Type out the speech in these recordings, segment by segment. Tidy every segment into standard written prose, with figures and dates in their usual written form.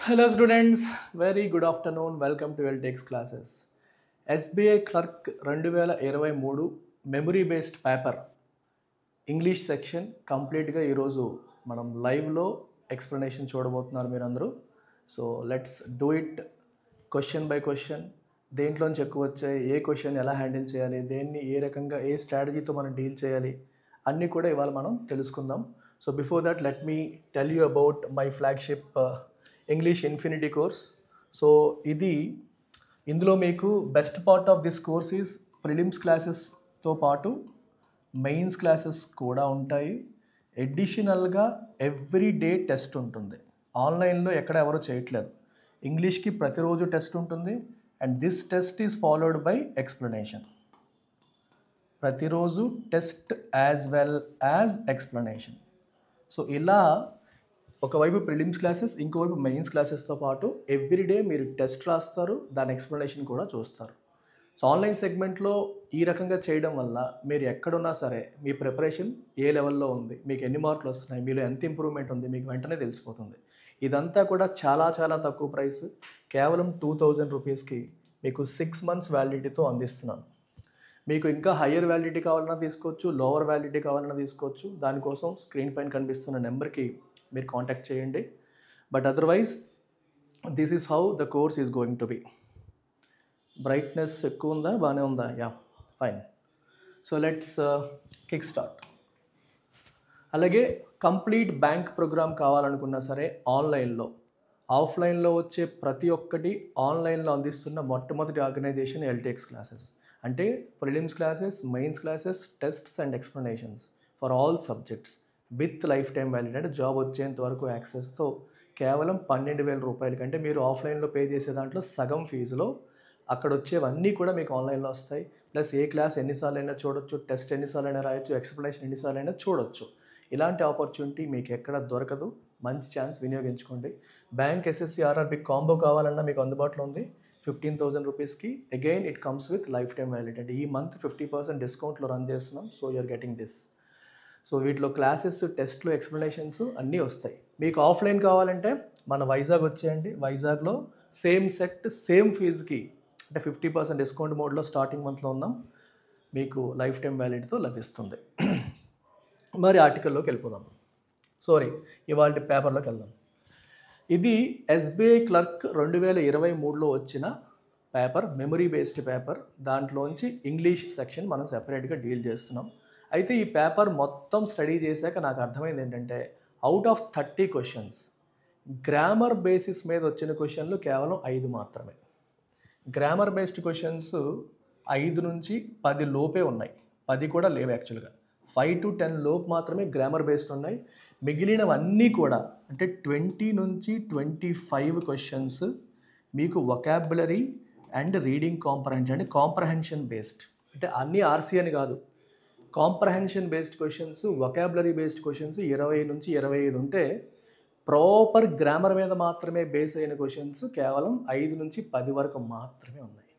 Hello students, very good afternoon. Welcome to LTX classes. SBI Clerk 2023 memory based paper English section కంప్లీట్గా ఈరోజు మనం లైవ్లో explanation చూడబోతున్నారు మీరందరూ. So let's do it question by question. దేంట్లోంచి ఎక్కువ వచ్చాయి, ఏ క్వశ్చన్ ఎలా హ్యాండిల్ చేయాలి, దేన్ని ఏ రకంగా ఏ స్ట్రాటజీతో మనం డీల్ చేయాలి అన్నీ కూడా ఇవాళ మనం తెలుసుకుందాం. So before that let me tell you about my flagship English infinity course. So ఇందులో మీకు best part of this course is prelims క్లాసెస్తో పాటు మెయిన్స్ క్లాసెస్ కూడా ఉంటాయి. ఎడిషనల్గా ఎవ్రీ డే టెస్ట్ ఉంటుంది. ఆన్లైన్లో ఎక్కడ ఎవరు చేయట్లేదు. ఇంగ్లీష్కి ప్రతిరోజు టెస్ట్ ఉంటుంది and this test is followed by explanation. ప్రతిరోజు test as well as explanation. So ఇలా ఒకవైపు ప్రిలిమ్స్ క్లాసెస్, ఇంకోవైపు మెయిన్స్ క్లాసెస్తో పాటు ఎవ్రీడే మీరు టెస్ట్ రాస్తారు, దాని ఎక్స్ప్లెనేషన్ కూడా చూస్తారు. సో ఆన్లైన్ సెగ్మెంట్లో ఈ రకంగా చేయడం వల్ల మీరు ఎక్కడున్నా సరే మీ ప్రిపరేషన్ ఏ లెవెల్లో ఉంది, మీకు ఎన్ని మార్కులు వస్తున్నాయి, మీలో ఎంత ఇంప్రూవ్మెంట్ ఉంది మీకు వెంటనే తెలిసిపోతుంది. ఇదంతా కూడా చాలా చాలా తక్కువ ప్రైస్, కేవలం 2000 రూపీస్కి మీకు 6 months వ్యాలిడిటీతో అందిస్తున్నాను. మీకు ఇంకా హయ్యర్ వ్యాలిడిటీ కావాలన్నా తీసుకోవచ్చు, లోవర్ వ్యాలిడిటీ కావాలన్నా తీసుకోవచ్చు. దానికోసం స్క్రీన్ పైన కనిపిస్తున్న నెంబర్కి మీరు కాంటాక్ట్ చేయండి. But otherwise this is how the course is going to be. Brightness ఎక్కువ ఉందా, బాగానే ఉందా? Yeah, fine. So let's kick start. అలాగే కంప్లీట్ బ్యాంక్ ప్రోగ్రామ్ కావాలనుకున్నా సరే ఆన్లైన్లో, ఆఫ్లైన్లో వచ్చే ప్రతి ఒక్కటి ఆన్లైన్లో అందిస్తున్న మొట్టమొదటి ఆర్గనైజేషన్ ఎల్టీఎక్స్ క్లాసెస్. అంటే prelims classes, mains classes, tests and explanations for all subjects with life time valid, అంటే జాబ్ వచ్చేంత వరకు యాక్సెస్తో కేవలం 12,000 రూపాయల కంటే మీరు ఆఫ్లైన్లో పే చేసే దాంట్లో సగం ఫీజులో అక్కడ వచ్చేవన్నీ కూడా మీకు ఆన్లైన్లో వస్తాయి. ప్లస్ ఏ క్లాస్ ఎన్నిసార్లు అయినా చూడొచ్చు, టెస్ట్ ఎన్నిసార్లు అయినా రాయొచ్చు, ఎక్స్ప్లెనేషన్ ఎన్నిసార్లు అయినా చూడొచ్చు. ఇలాంటి ఆపర్చునిటీ మీకు ఎక్కడ దొరకదు. మంచి ఛాన్స్, వినియోగించుకోండి. బ్యాంక్, ఎస్ఎస్సి, ఆర్ఆర్బి కాంబో కావాలన్నా మీకు అందుబాటులో ఉంది 15,000 రూపీస్కి. Again it comes with life time valid. అంటే ఈ మంత్ 50% డిస్కౌంట్లో రన్ చేస్తున్నాం. So you're getting this. So వీటిలో క్లాసెస్, టెస్ట్లు, ఎక్స్ప్లెనేషన్స్ అన్నీ వస్తాయి. మీకు ఆఫ్లైన్ కావాలంటే మన వైజాగ్ వచ్చేయండి. వైజాగ్లో సేమ్ సెట్ సేమ్ ఫీజుకి, అంటే 50% డిస్కౌంట్ మోడ్లో స్టార్టింగ్ మంత్లో ఉన్నాం, మీకు లైఫ్ టైం వ్యాలిడిటీతో లభిస్తుంది. మరి ఆర్టికల్లోకి వెళ్ళిపోదాం. ఇవాళ పేపర్లోకి వెళ్దాం. ఇది ఎస్బీఐ క్లర్క్ 2023లో వచ్చిన పేపర్, మెమరీ బేస్డ్ పేపర్. దాంట్లోంచి ఇంగ్లీష్ సెక్షన్ మనం సెపరేట్గా డీల్ చేస్తున్నాం. అయితే ఈ పేపర్ మొత్తం స్టడీ చేశాక నాకు అర్థమైంది ఏంటంటే, out of 30 questions grammar basis మీద వచ్చిన క్వశ్చన్లు కేవలం 5 మాత్రమే. గ్రామర్ బేస్డ్ క్వశ్చన్స్ 5 నుంచి 10 లోపే ఉన్నాయి. 10 కూడా లేవు యాక్చువల్గా. 5 to 10 లోపు మాత్రమే గ్రామర్ బేస్డ్ ఉన్నాయి. మిగిలినవన్నీ కూడా అంటే 20 నుంచి 25 క్వశ్చన్స్ మీకు వొకాబులరీ అండ్ రీడింగ్ కాంప్రహెన్షన్, అంటే కాంప్రహెన్షన్ బేస్డ్. అంటే అన్నీ ఆర్సీ అని కాదు, comprehension based questions, vocabulary based questions 20 నుంచి 25 ఉంటే, ప్రాపర్ గ్రామర్ మీద మాత్రమే బేస్ అయిన క్వశ్చన్స్ కేవలం 5 నుంచి 10 వరకు మాత్రమే ఉన్నాయి.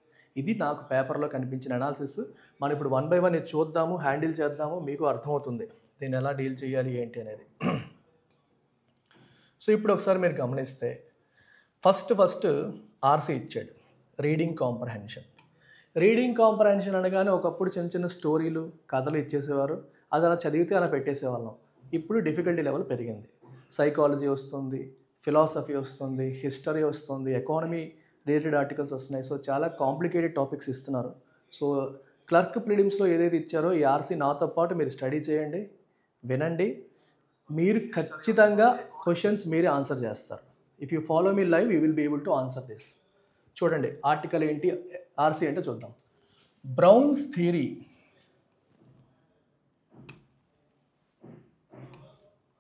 ఇది నాకు పేపర్లో కనిపించిన అనాలిసిస్. మనం ఇప్పుడు 1 by 1 ఇది చూద్దాము, హ్యాండిల్ చేద్దాము, మీకు అర్థమవుతుంది దీన్ని ఎలా డీల్ చేయాలి ఏంటి అనేది. సో ఇప్పుడు ఒకసారి మీరు గమనిస్తే ఫస్ట్ ఆర్సీ ఇచ్చాడు, రీడింగ్ కాంప్రహెన్షన్. రీడింగ్ కాంప్రహెన్షన్ అనగానే ఒకప్పుడు చిన్న చిన్న స్టోరీలు, కథలు ఇచ్చేసేవారు. అది అలా చదివితే అలా పెట్టేసేవాళ్ళం. ఇప్పుడు డిఫికల్టీ లెవెల్ పెరిగింది. సైకాలజీ వస్తుంది, ఫిలాసఫీ వస్తుంది, హిస్టరీ వస్తుంది, ఎకానమీ రిలేటెడ్ ఆర్టికల్స్ వస్తున్నాయి. సో చాలా కాంప్లికేటెడ్ టాపిక్స్ ఇస్తున్నారు. సో క్లర్క్ ప్రిలిమ్స్లో ఏదైతే ఇచ్చారో ఈ ఆర్సీ నాతో పాటు మీరు స్టడీ చేయండి, వినండి. మీరు ఖచ్చితంగా క్వశ్చన్స్ మీరే ఆన్సర్ చేస్తారు. If you follow me live you will be able to answer this. చూడండి ఆర్టికల్ ఏంటి, ఆర్సీ అంటే చూద్దాం. Brown's theory,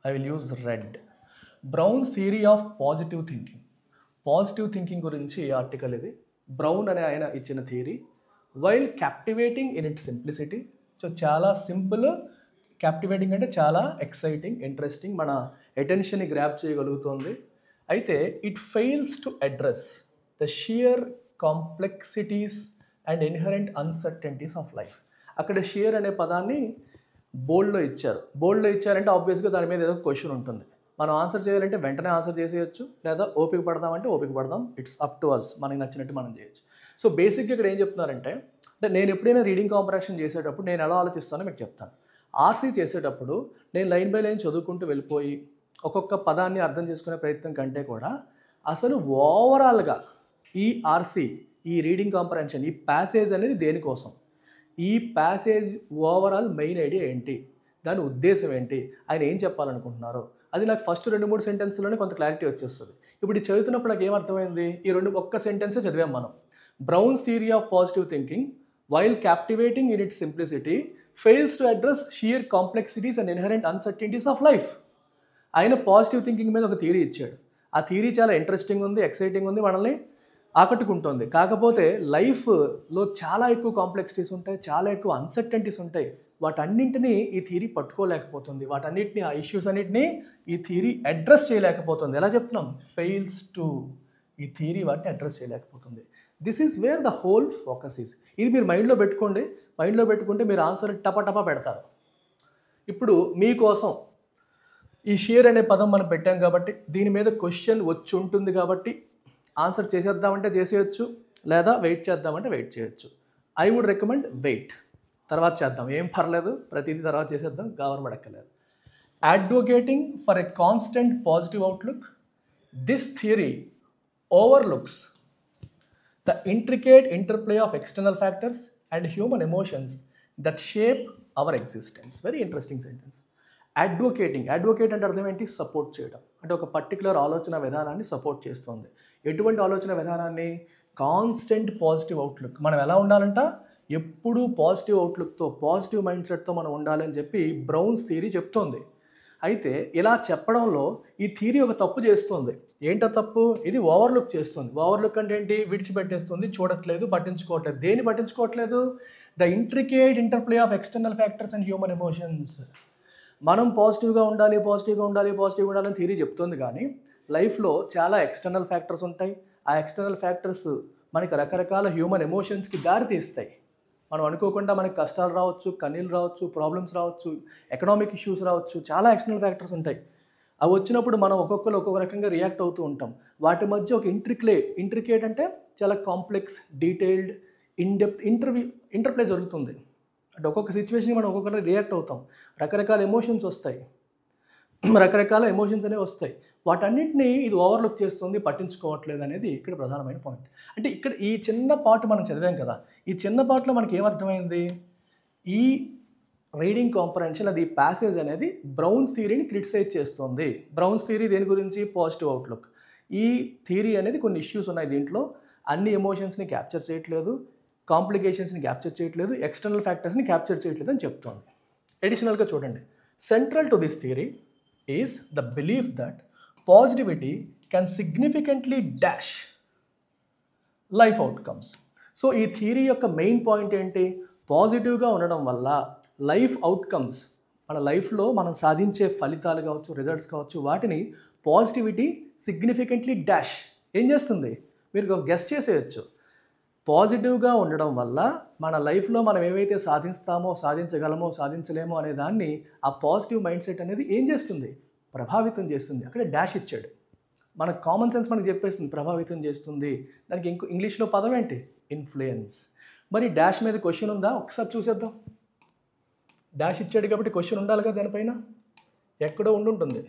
I will use red. Brown's theory of positive thinking. Positive thinking గురించి ఆర్టికల్ ఇది. బ్రౌన్ అనే ఆయన ఇచ్చిన theory. While captivating in it simplicity. So చాలా సింపుల్, క్యాప్టివేటింగ్ అంటే చాలా ఎక్సైటింగ్, ఇంట్రెస్టింగ్, మన అటెన్షన్ని గ్రాప్ చేయగలుగుతుంది. అయితే it fails to address the sheer complexities and inherent అన్సర్టెనిటీస్ of life. అక్కడ షియర్ అనే పదాన్ని బోల్డ్లో ఇచ్చారు. బోల్డ్లో ఇచ్చారంటే ఆబ్వియస్గా దాని మీద ఏదో క్వశ్చన్ ఉంటుంది. మనం ఆన్సర్ చేయాలంటే వెంటనే ఆన్సర్ చేసేయచ్చు, లేదా ఓపిక పడదామంటే ఓపిక పడదాం. ఇట్స్ అప్ టు అస్, మనకి నచ్చినట్టు మనం చేయొచ్చు. సో బేసిక్గా ఇక్కడ ఏం చెప్తున్నారంటే, అంటే నేను ఎప్పుడైనా రీడింగ్ కాంప్రహెన్షన్ చేసేటప్పుడు నేను ఎలా ఆలోచిస్తానో మీకు చెప్తాను. ఆర్సీ చేసేటప్పుడు నేను లైన్ బై లైన్ చదువుకుంటూ వెళ్ళిపోయి ఒక్కొక్క పదాన్ని అర్థం చేసుకునే ప్రయత్నం కంటే కూడా అసలు ఓవరాల్గా ఈ ఆర్సీ, ఈ రీడింగ్ కాంప్రహెన్షన్, ఈ ప్యాసేజ్ అనేది దేనికోసం, ఈ ప్యాసేజ్ ఓవరాల్ మెయిన్ ఐడియా ఏంటి, దాని ఉద్దేశం ఏంటి, ఆయన ఏం చెప్పాలనుకుంటున్నారు, అది నాకు ఫస్ట్ 2-3 సెంటెన్స్లోనే కొంత క్లారిటీ వచ్చేస్తుంది. ఇప్పుడు ఇది చదువుతున్నప్పుడు నాకు ఏమర్థమైంది, ఈ ఒక్క సెంటెన్సే చదివాం మనం. Browns theory of positive thinking while captivating in it's simplicity fails to address shear complexities and inherent uncertainties of life. ఆయన పాజిటివ్ థింకింగ్ మీద ఒక థియరీ ఇచ్చాడు. ఆ థియరీ చాలా ఇంట్రెస్టింగ్ ఉంది, ఎక్సైటింగ్ ఉంది, మనల్ని ఆకట్టుకుంటుంది. కాకపోతే లైఫ్లో చాలా ఎక్కువ కాంప్లెక్సిటీస్ ఉంటాయి, చాలా ఎక్కువ అన్సర్టనిటీస్ ఉంటాయి. వాటన్నింటినీ ఈ థియరీ పట్టుకోలేకపోతుంది, వాటన్నిటిని, ఆ ఇష్యూస్ అన్నింటినీ ఈ థియరీ అడ్రస్ చేయలేకపోతుంది. ఎలా చెప్తున్నాం, ఫెయిల్స్ టు, ఈ థియరీ వాటిని అడ్రస్ చేయలేకపోతుంది. This is where the whole focus is. ఇది మీరు మైండ్లో పెట్టుకోండి. మైండ్లో పెట్టుకుంటే మీరు ఆన్సర్ టపా పెడతారు. ఇప్పుడు మీకోసం ఈ షేర్ అనే పదం మనం పెట్టాం కాబట్టి దీని మీద క్వశ్చన్ వచ్చి ఉంటుంది కాబట్టి ఆన్సర్ చేసేద్దామంటే చేసేయచ్చు, లేదా వెయిట్ చేద్దామంటే వెయిట్ చేయొచ్చు. ఐ వుడ్ రికమెండ్ వెయిట్, తర్వాత చేద్దాం, ఏం పర్లేదు, ప్రతిదీ తర్వాత చేసేద్దాం, government. Advocating for a constant positive outlook, this theory overlooks the intricate interplay of external factors and human emotions that shape our existence. Very interesting sentence. Advocating, advocate అంటే అర్థం ఏంటి, సపోర్ట్ చేయడం. అంటే ఒక పర్టికులర్ ఆలోచన విధానాన్ని సపోర్ట్ చేస్తుంది. ఎటువంటి ఆలోచన విధానాన్ని, కాన్స్టెంట్ పాజిటివ్ అవుట్లుక్. మనం ఎలా ఉండాలంట, ఎప్పుడూ పాజిటివ్ అవుట్లుక్తో, పాజిటివ్ మైండ్ సెట్తో మనం ఉండాలని చెప్పి బ్రౌన్స్ థియరీ చెప్తోంది. అయితే ఇలా చెప్పడంలో ఈ థియరీ ఒక తప్పు చేస్తుంది. ఏంటో తప్పు, ఇది ఓవర్లుక్ చేస్తుంది. ఓవర్లుక్ అంటే ఏంటి, విడిచిపెట్టేస్తుంది, చూడట్లేదు, పట్టించుకోవట్లేదు. దేన్ని పట్టించుకోవట్లేదు, the intricate interplay of external factors and human emotions. మనం పాజిటివ్గా ఉండాలి, పాజిటివ్గా ఉండాలి, పాజిటివ్గా ఉండాలని థియరీ చెప్తుంది, కానీ లైఫ్లో చాలా ఎక్స్టర్నల్ ఫ్యాక్టర్స్ ఉంటాయి. ఆ ఎక్స్టర్నల్ ఫ్యాక్టర్స్ మనకి రకరకాల హ్యూమన్ ఎమోషన్స్కి దారి తీస్తాయి. మనం అనుకోకుండా మనకి కష్టాలు రావచ్చు, కన్నీళ్ళు రావచ్చు, ప్రాబ్లమ్స్ రావచ్చు, ఎకనామిక్ ఇష్యూస్ రావచ్చు, చాలా ఎక్స్టర్నల్ ఫ్యాక్టర్స్ ఉంటాయి. అవి వచ్చినప్పుడు మనం ఒక్కొక్కరు ఒక్కొక్క రకంగా రియాక్ట్ అవుతూ ఉంటాం. వాటి మధ్య ఒక ఇంట్రికేట్ అంటే చాలా కాంప్లెక్స్, డీటెయిల్డ్, ఇన్డెప్త్ ఇంటర్ప్లే జరుగుతుంది. అంటే ఒక్కొక్క సిచ్యువేషన్కి మనం ఒక్కొక్కరు రియాక్ట్ అవుతాం. రకరకాల ఎమోషన్స్ వస్తాయి, రకరకాల ఎమోషన్స్ అనేవి వస్తాయి. వాటన్నిటిని ఇది ఓవర్లుక్ చేస్తుంది, పట్టించుకోవట్లేదు అనేది ఇక్కడ ప్రధానమైన పాయింట్. అంటే ఇక్కడ ఈ చిన్న పార్ట్ మనం చదివాం కదా, ఈ చిన్న పార్ట్లో మనకి ఏమర్థమైంది, ఈ రీడింగ్ కాంప్రహెన్షన్, అది ప్యాసేజ్ అనేది బ్రౌన్స్ థియరీని క్రిటిసైజ్ చేస్తుంది. బ్రౌన్స్ థియరీ దేని గురించి, పాజిటివ్ అవుట్లుక్. ఈ థియరీ అనేది కొన్ని ఇష్యూస్ ఉన్నాయి దీంట్లో, అన్ని ఎమోషన్స్ని క్యాప్చర్ చేయట్లేదు, కాంప్లికేషన్స్ని క్యాప్చర్ చేయట్లేదు, ఎక్స్టర్నల్ ఫ్యాక్టర్స్ని క్యాప్చర్ చేయట్లేదు అని చెప్తోంది. అడిషనల్గా చూడండి, central to this theory is the belief that positivity can significantly dash life outcomes. So ఈ థియరీ యొక్క మెయిన్ పాయింట్ ఏంటి, పాజిటివ్గా ఉండడం వల్ల లైఫ్ అవుట్కమ్స్, మన లైఫ్లో మనం సాధించే ఫలితాలు కావచ్చు, రిజల్ట్స్ కావచ్చు, వాటిని పాజిటివిటీ సిగ్నిఫికెంట్లీ డాష్ ఏం చేస్తుంది, మీరు గెస్ చేసేయచ్చు. పాజిటివ్గా ఉండడం వల్ల మన లైఫ్లో మనం ఏవైతే సాధిస్తామో, సాధించగలమో, సాధించలేమో అనే దాన్ని ఆ పాజిటివ్ మైండ్ సెట్ అనేది ఏం చేస్తుంది, ప్రభావితం చేస్తుంది. అక్కడ డాష్ ఇచ్చాడు. మన కామన్ సెన్స్ మనకు చెప్పేస్తుంది ప్రభావితం చేస్తుంది. దానికి ఇంగ్లీష్లో పదం ఏంటి, ఇన్ఫ్లుయెన్స్. మరి డాష్ మీద క్వశ్చన్ ఉందా, ఒకసారి చూసేద్దాం. డాష్ ఇచ్చాడు కాబట్టి క్వశ్చన్ ఉండాలి కదా, దానిపైన ఎక్కడో ఉండుంటుంది.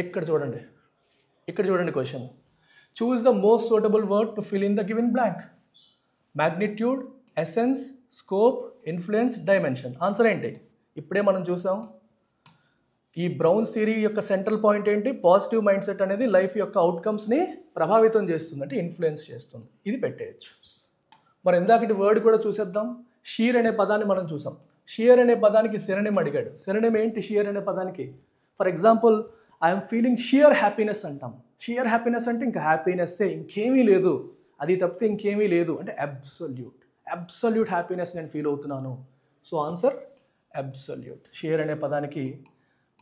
ఇక్కడ చూడండి, ఇక్కడ చూడండి question. Choose the most suitable word to fill in the given blank. Magnitude, essence, scope, influence, dimension. Answer ఏంటి, ఇప్పుడే మనం చూసాం. ఈ బ్రౌన్స్ థియరీ యొక్క సెంట్రల్ పాయింట్ ఏంటి, పాజిటివ్ మైండ్ సెట్ అనేది లైఫ్ యొక్క అవుట్కమ్స్ని ప్రభావితం చేస్తుంది, అంటే ఇన్ఫ్లుయెన్స్ చేస్తుంది. ఇది పెట్టేయచ్చు. మరి ఇందాకటి వర్డ్ కూడా చూసేద్దాం. షియర్ అనే పదాన్ని మనం చూసాం. షియర్ అనే పదానికి సినోనిమ్ అడిగాడు. సినోనిమ్ ఏంటి షియర్ అనే పదానికి? For example, I'm feeling shear happiness అంటాం. షియర్ హ్యాపీనెస్ అంటే ఇంకా హ్యాపీనెస్సే, ఇంకేమీ లేదు, అది తప్పితే ఇంకేమీ లేదు అంటే అబ్సల్యూట్ హ్యాపీనెస్ నేను ఫీల్ అవుతున్నాను. So answer absolute. షియర్ అనే పదానికి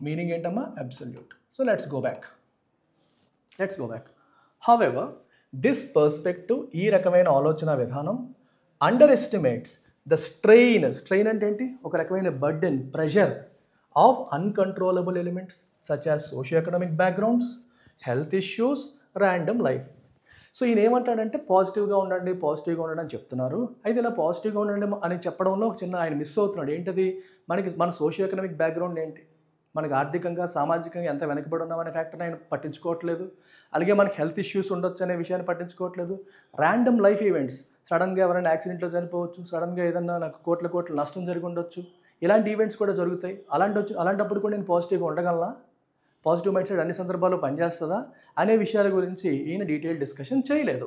మీనింగ్ ఏంటమ్మా, absolute. So let's go back. However this perspective, ఈ రకమైన ఆలోచన విధానం అండర్ ఎస్టిమేట్స్ ద స్ట్రెయిన్ అంటే ఏంటి, ఒక రకమైన burden, pressure of uncontrollable elements such as socio economic backgrounds, health issues, random life. So ఈయన ఏమంటాడంటే పాజిటివ్గా ఉండండి, పాజిటివ్గా ఉండండి అని చెప్తున్నారు. అయితే ఇలా పాజిటివ్గా ఉండండి అని చెప్పడంలో ఒక చిన్న ఆయన మిస్ అవుతున్నాడు. ఏంటది? మన సోషియో ఎకనామిక్ బ్యాక్గ్రౌండ్ ఏంటి, మనకి ఆర్థికంగా సామాజికంగా ఎంత వెనకబడి ఉన్నామనే ఫ్యాక్టర్ని ఆయన పట్టించుకోవట్లేదు. అలాగే మనకి హెల్త్ ఇష్యూస్ ఉండొచ్చు అనే విషయాన్ని పట్టించుకోవట్లేదు. ర్యాండమ్ లైఫ్ ఈవెంట్స్, సడన్గా ఎవరైనా యాక్సిడెంట్లో చనిపోవచ్చు, సడన్గా ఏదన్నా నాకు కోట్ల నష్టం జరిగి ఉండొచ్చు, ఇలాంటి ఈవెంట్స్ కూడా జరుగుతాయి. అలాంటప్పుడు కూడా నేను పాజిటివ్గా ఉండగలనా, పాజిటివ్ మైండ్ సెట్ అన్ని సందర్భాల్లో పనిచేస్తుందా అనే విషయాల గురించి ఈయన డీటెయిల్ డిస్కషన్ చేయలేదు.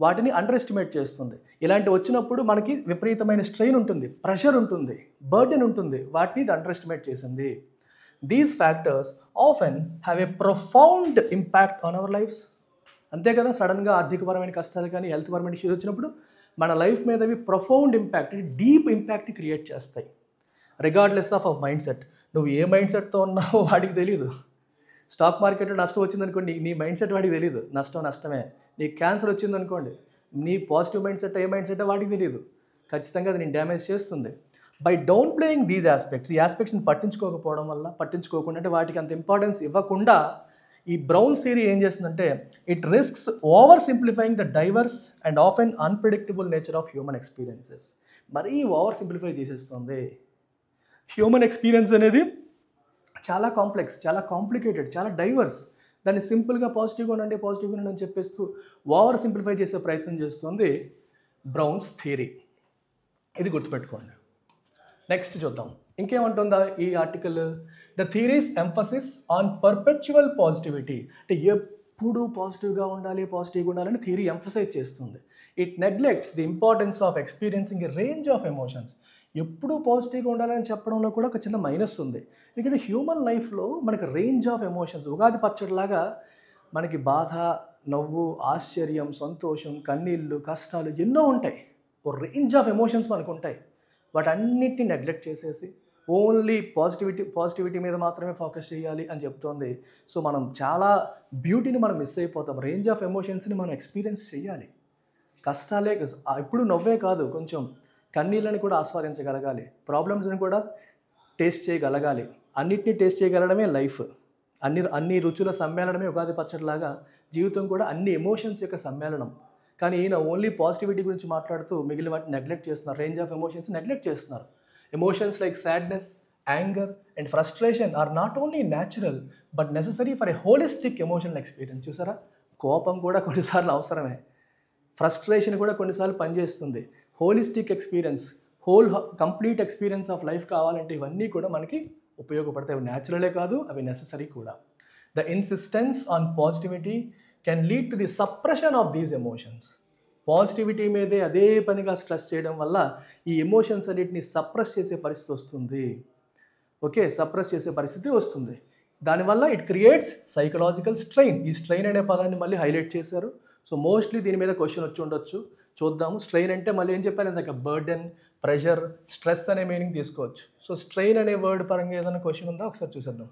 వాటిని అండర్ ఎస్టిమేట్ చేస్తుంది. ఇలాంటి వచ్చినప్పుడు మనకి విపరీతమైన స్ట్రెయిన్ ఉంటుంది, ప్రెషర్ ఉంటుంది, బర్డెన్ ఉంటుంది, వాటిని ఇది అండర్ ఎస్టిమేట్ చేసింది. These factors often have a profound impact on our lifes. అంతే కదా, సడన్గా ఆర్థికపరమైన కష్టాలు కానీ హెల్త్ పరమైన ఇష్యూస్ వచ్చినప్పుడు మన లైఫ్ మీద అవి ప్రొఫౌండ్ ఇంపాక్ట్, డీప్ ఇంపాక్ట్ని క్రియేట్ చేస్తాయి. Regardless of mind set. నువ్వు ఏ మైండ్ సెట్తో ఉన్నావో వాడికి తెలియదు. స్టాక్ మార్కెట్లో నష్టం వచ్చిందనుకోండి, నీ మైండ్ సెట్ వాడికి తెలియదు, నష్టమే. నీకు క్యాన్సర్ వచ్చిందనుకోండి, నీ పాజిటివ్ మైండ్ సెట్ ఏ మైండ్ సెట్ వాడికి తెలియదు. ఖచ్చితంగా అది నేను డ్యామేజ్ చేస్తుంది. By down playing these aspects, ఈ ఆస్పెక్ట్స్ని పట్టించుకోకుండా అంటే వాటికి అంత ఇంపార్టెన్స్ ఇవ్వకుండా ఈ బ్రౌన్స్ థియరీ ఏం చేస్తుందంటే it risks oversimplifying the diverse and often unpredictable nature of human experiences. మరీ ఓవర్ సింప్లిఫై చేసేస్తుంది. హ్యూమన్ ఎక్స్పీరియన్స్ అనేది చాలా కాంప్లెక్స్, చాలా కాంప్లికేటెడ్, చాలా డైవర్స్. దాన్ని సింపుల్గా పాజిటివ్గా ఉండండి అని చెప్పేస్తూ ఓవర్ సింప్లిఫై చేసే ప్రయత్నం చేస్తుంది బ్రౌన్స్ థియరీ. ఇది గుర్తుపెట్టుకోండి. నెక్స్ట్ చూద్దాం ఇంకేమంటుందా ఈ article. The theory's emphasis on perpetual positivity. అంటే ఎప్పుడు పాజిటివ్గా ఉండాలని థియరీ ఎంఫసైజ్ చేస్తుంది. It neglects the importance of experiencing a range of emotions. ఎప్పుడూ పాజిటివ్గా ఉండాలని చెప్పడంలో కూడా ఒక చిన్న మైనస్ ఉంది. ఎందుకంటే హ్యూమన్ లైఫ్లో మనకి రేంజ్ ఆఫ్ ఎమోషన్స్, ఉగాది పచ్చడిలాగా మనకి బాధ, నవ్వు, ఆశ్చర్యం, సంతోషం, కన్నీళ్ళు, కష్టాలు ఎన్నో ఉంటాయి. ఓ రేంజ్ ఆఫ్ ఎమోషన్స్ మనకు ఉంటాయి. వాటన్నిటిని నెగ్లెక్ట్ చేసేసి ఓన్లీ పాజిటివిటీ మీద మాత్రమే ఫోకస్ చేయాలి అని చెప్తోంది. సో మనం చాలా బ్యూటీని మనం మిస్ అయిపోతాం. రేంజ్ ఆఫ్ ఎమోషన్స్ని మనం ఎక్స్పీరియన్స్ చేయాలి. కష్టాలే ఇప్పుడు నవ్వే కాదు, కొంచెం కన్నీళ్ళని కూడా ఆస్వాదించగలగాలి, ప్రాబ్లమ్స్ని కూడా టేస్ట్ చేయగలగాలి. అన్నిటినీ టేస్ట్ చేయగలడమే లైఫ్. అన్ని రుచుల సమ్మేళనమే ఉగాది పచ్చడిలాగా జీవితం కూడా అన్ని ఎమోషన్స్ యొక్క సమ్మేళనం. కానీ ఈయన ఓన్లీ పాజిటివిటీ గురించి మాట్లాడుతూ మిగిలిన వాటిని నెగ్లెక్ట్ చేస్తున్నారు. రేంజ్ ఆఫ్ ఎమోషన్స్ నెగ్లెక్ట్ చేస్తున్నారు. Emotions like sadness, anger and frustration are not only natural but necessary for a holistic emotional experience. చూసారా, కోపం కూడా కొన్నిసార్లు అవసరమే, ఫ్రస్ట్రేషన్ కూడా కొన్నిసార్లు పనిచేస్తుంది. Holistic experience, complete experience of life కావాలంటే ఇవన్నీ కూడా మనకి ఉపయోగపడతాయి. అవి న్యాచురలే కాదు, అవి నెససరీ కూడా. The insistence on positivity can lead to the suppression of these emotions. Positivity మీదే అదే పనిగా స్ట్రెస్ చేయడం వల్ల ఈ ఎమోషన్స్ అన్నిటిని సప్రెస్ చేసే పరిస్థితి వస్తుంది. సప్రెస్ చేసే పరిస్థితి వస్తుంది. దానివల్ల ఇట్ క్రియేట్స్ సైకలాజికల్ స్ట్రెయిన్. ఈ స్ట్రెయిన్ అనే పదాన్ని మళ్ళీ హైలైట్ చేశారు. సో మోస్ట్లీ దీని మీద క్వశ్చన్ వచ్చి ఉండొచ్చు. చూద్దాము. స్ట్రెయిన్ అంటే మళ్ళీ ఏం చెప్పాను ఇందాక, బర్డెన్, ప్రెషర్, స్ట్రెస్ అనే మీనింగ్ తీసుకోవచ్చు. సో స్ట్రెయిన్ అనే వర్డ్ పరంగా ఏదైనా క్వశ్చన్ ఉందా ఒకసారి చూసేద్దాం.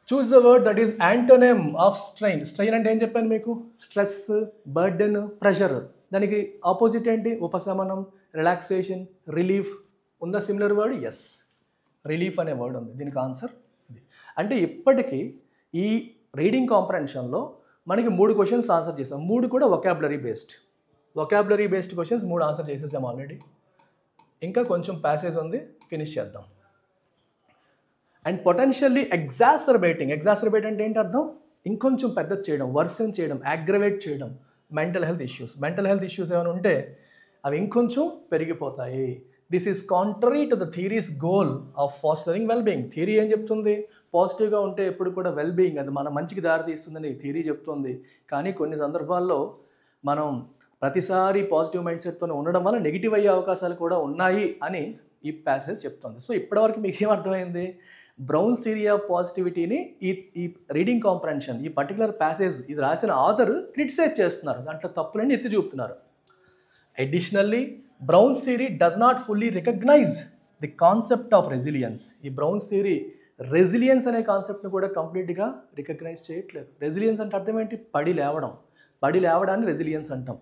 Choose the word that is antonym of strain. Strain అంటే ఏం చెప్పాను మీకు, స్ట్రెస్, బర్డెన్, ప్రెషర్. దానికి ఆపోజిట్ ఏంటి, ఉపశమనం, రిలాక్సేషన్, రిలీఫ్. ఉందా సిమిలర్ వర్డ్? ఎస్, రిలీఫ్ అనే వర్డ్ ఉంది. దీనికి ఆన్సర్ ఇది. అంటే ఇప్పటికీ ఈ రీడింగ్ కాంప్రహెన్షన్లో మనకి 3 క్వశ్చన్స్ ఆన్సర్ చేసాం. 3 కూడా వొకాబులరీ బేస్డ్ క్వశ్చన్స్ 3 ఆన్సర్ చేసేసాం ఆల్రెడీ. ఇంకా కొంచెం ప్యాసేజ్ ఉంది, ఫినిష్ చేద్దాం. అండ్ పొటెన్షియల్లీ ఎగ్జాసర్బేట్ అంటే ఏంటి అర్థం, ఇంకొంచెం పెద్దది చేయడం, వర్సన్ చేయడం, అగ్రవేట్ చేయడం మెంటల్ హెల్త్ ఇష్యూస్ ఏమైనా ఉంటే అవి ఇంకొంచెం పెరిగిపోతాయి. This is contrary to the theories goal of fostering wellbeing. Theory ఏం చెప్తుంది, పాజిటివ్గా ఉంటే ఎప్పుడు కూడా వెల్బీయింగ్, అది మన మంచికి దారితీస్తుందని థియరీ చెప్తుంది. కానీ కొన్ని సందర్భాల్లో మనం ప్రతిసారి పాజిటివ్ మైండ్ సెట్తో ఉండడం వల్ల నెగిటివ్ అయ్యే అవకాశాలు కూడా ఉన్నాయి అని ఈ ప్యాసేజ్ చెప్తుంది. సో ఇప్పటివరకు మీకు ఏమర్థమైంది, బ్రౌన్స్ థియరీ ఆఫ్ పాజిటివిటీని ఈ రీడింగ్ కాంప్రహెన్షన్, ఈ పర్టికులర్ ప్యాసేజ్ ఇది రాసిన ఆథర్ క్రిటిసైజ్ చేస్తున్నారు, దాంట్లో తప్పులన్నీ ఎత్తి చూపుతున్నారు. Additionally Brown's theory does not fully recognize the concept of resilience. ఈ బ్రౌన్స్ థియరీ రెసిలియన్స్ అనే కాన్సెప్ట్ని కూడా కంప్లీట్గా రికగ్నైజ్ చేయట్లేదు. రెసిలియన్స్ అంటే అర్థం ఏంటి, పడి లేవడాన్ని రెసిలియన్స్ అంటాం.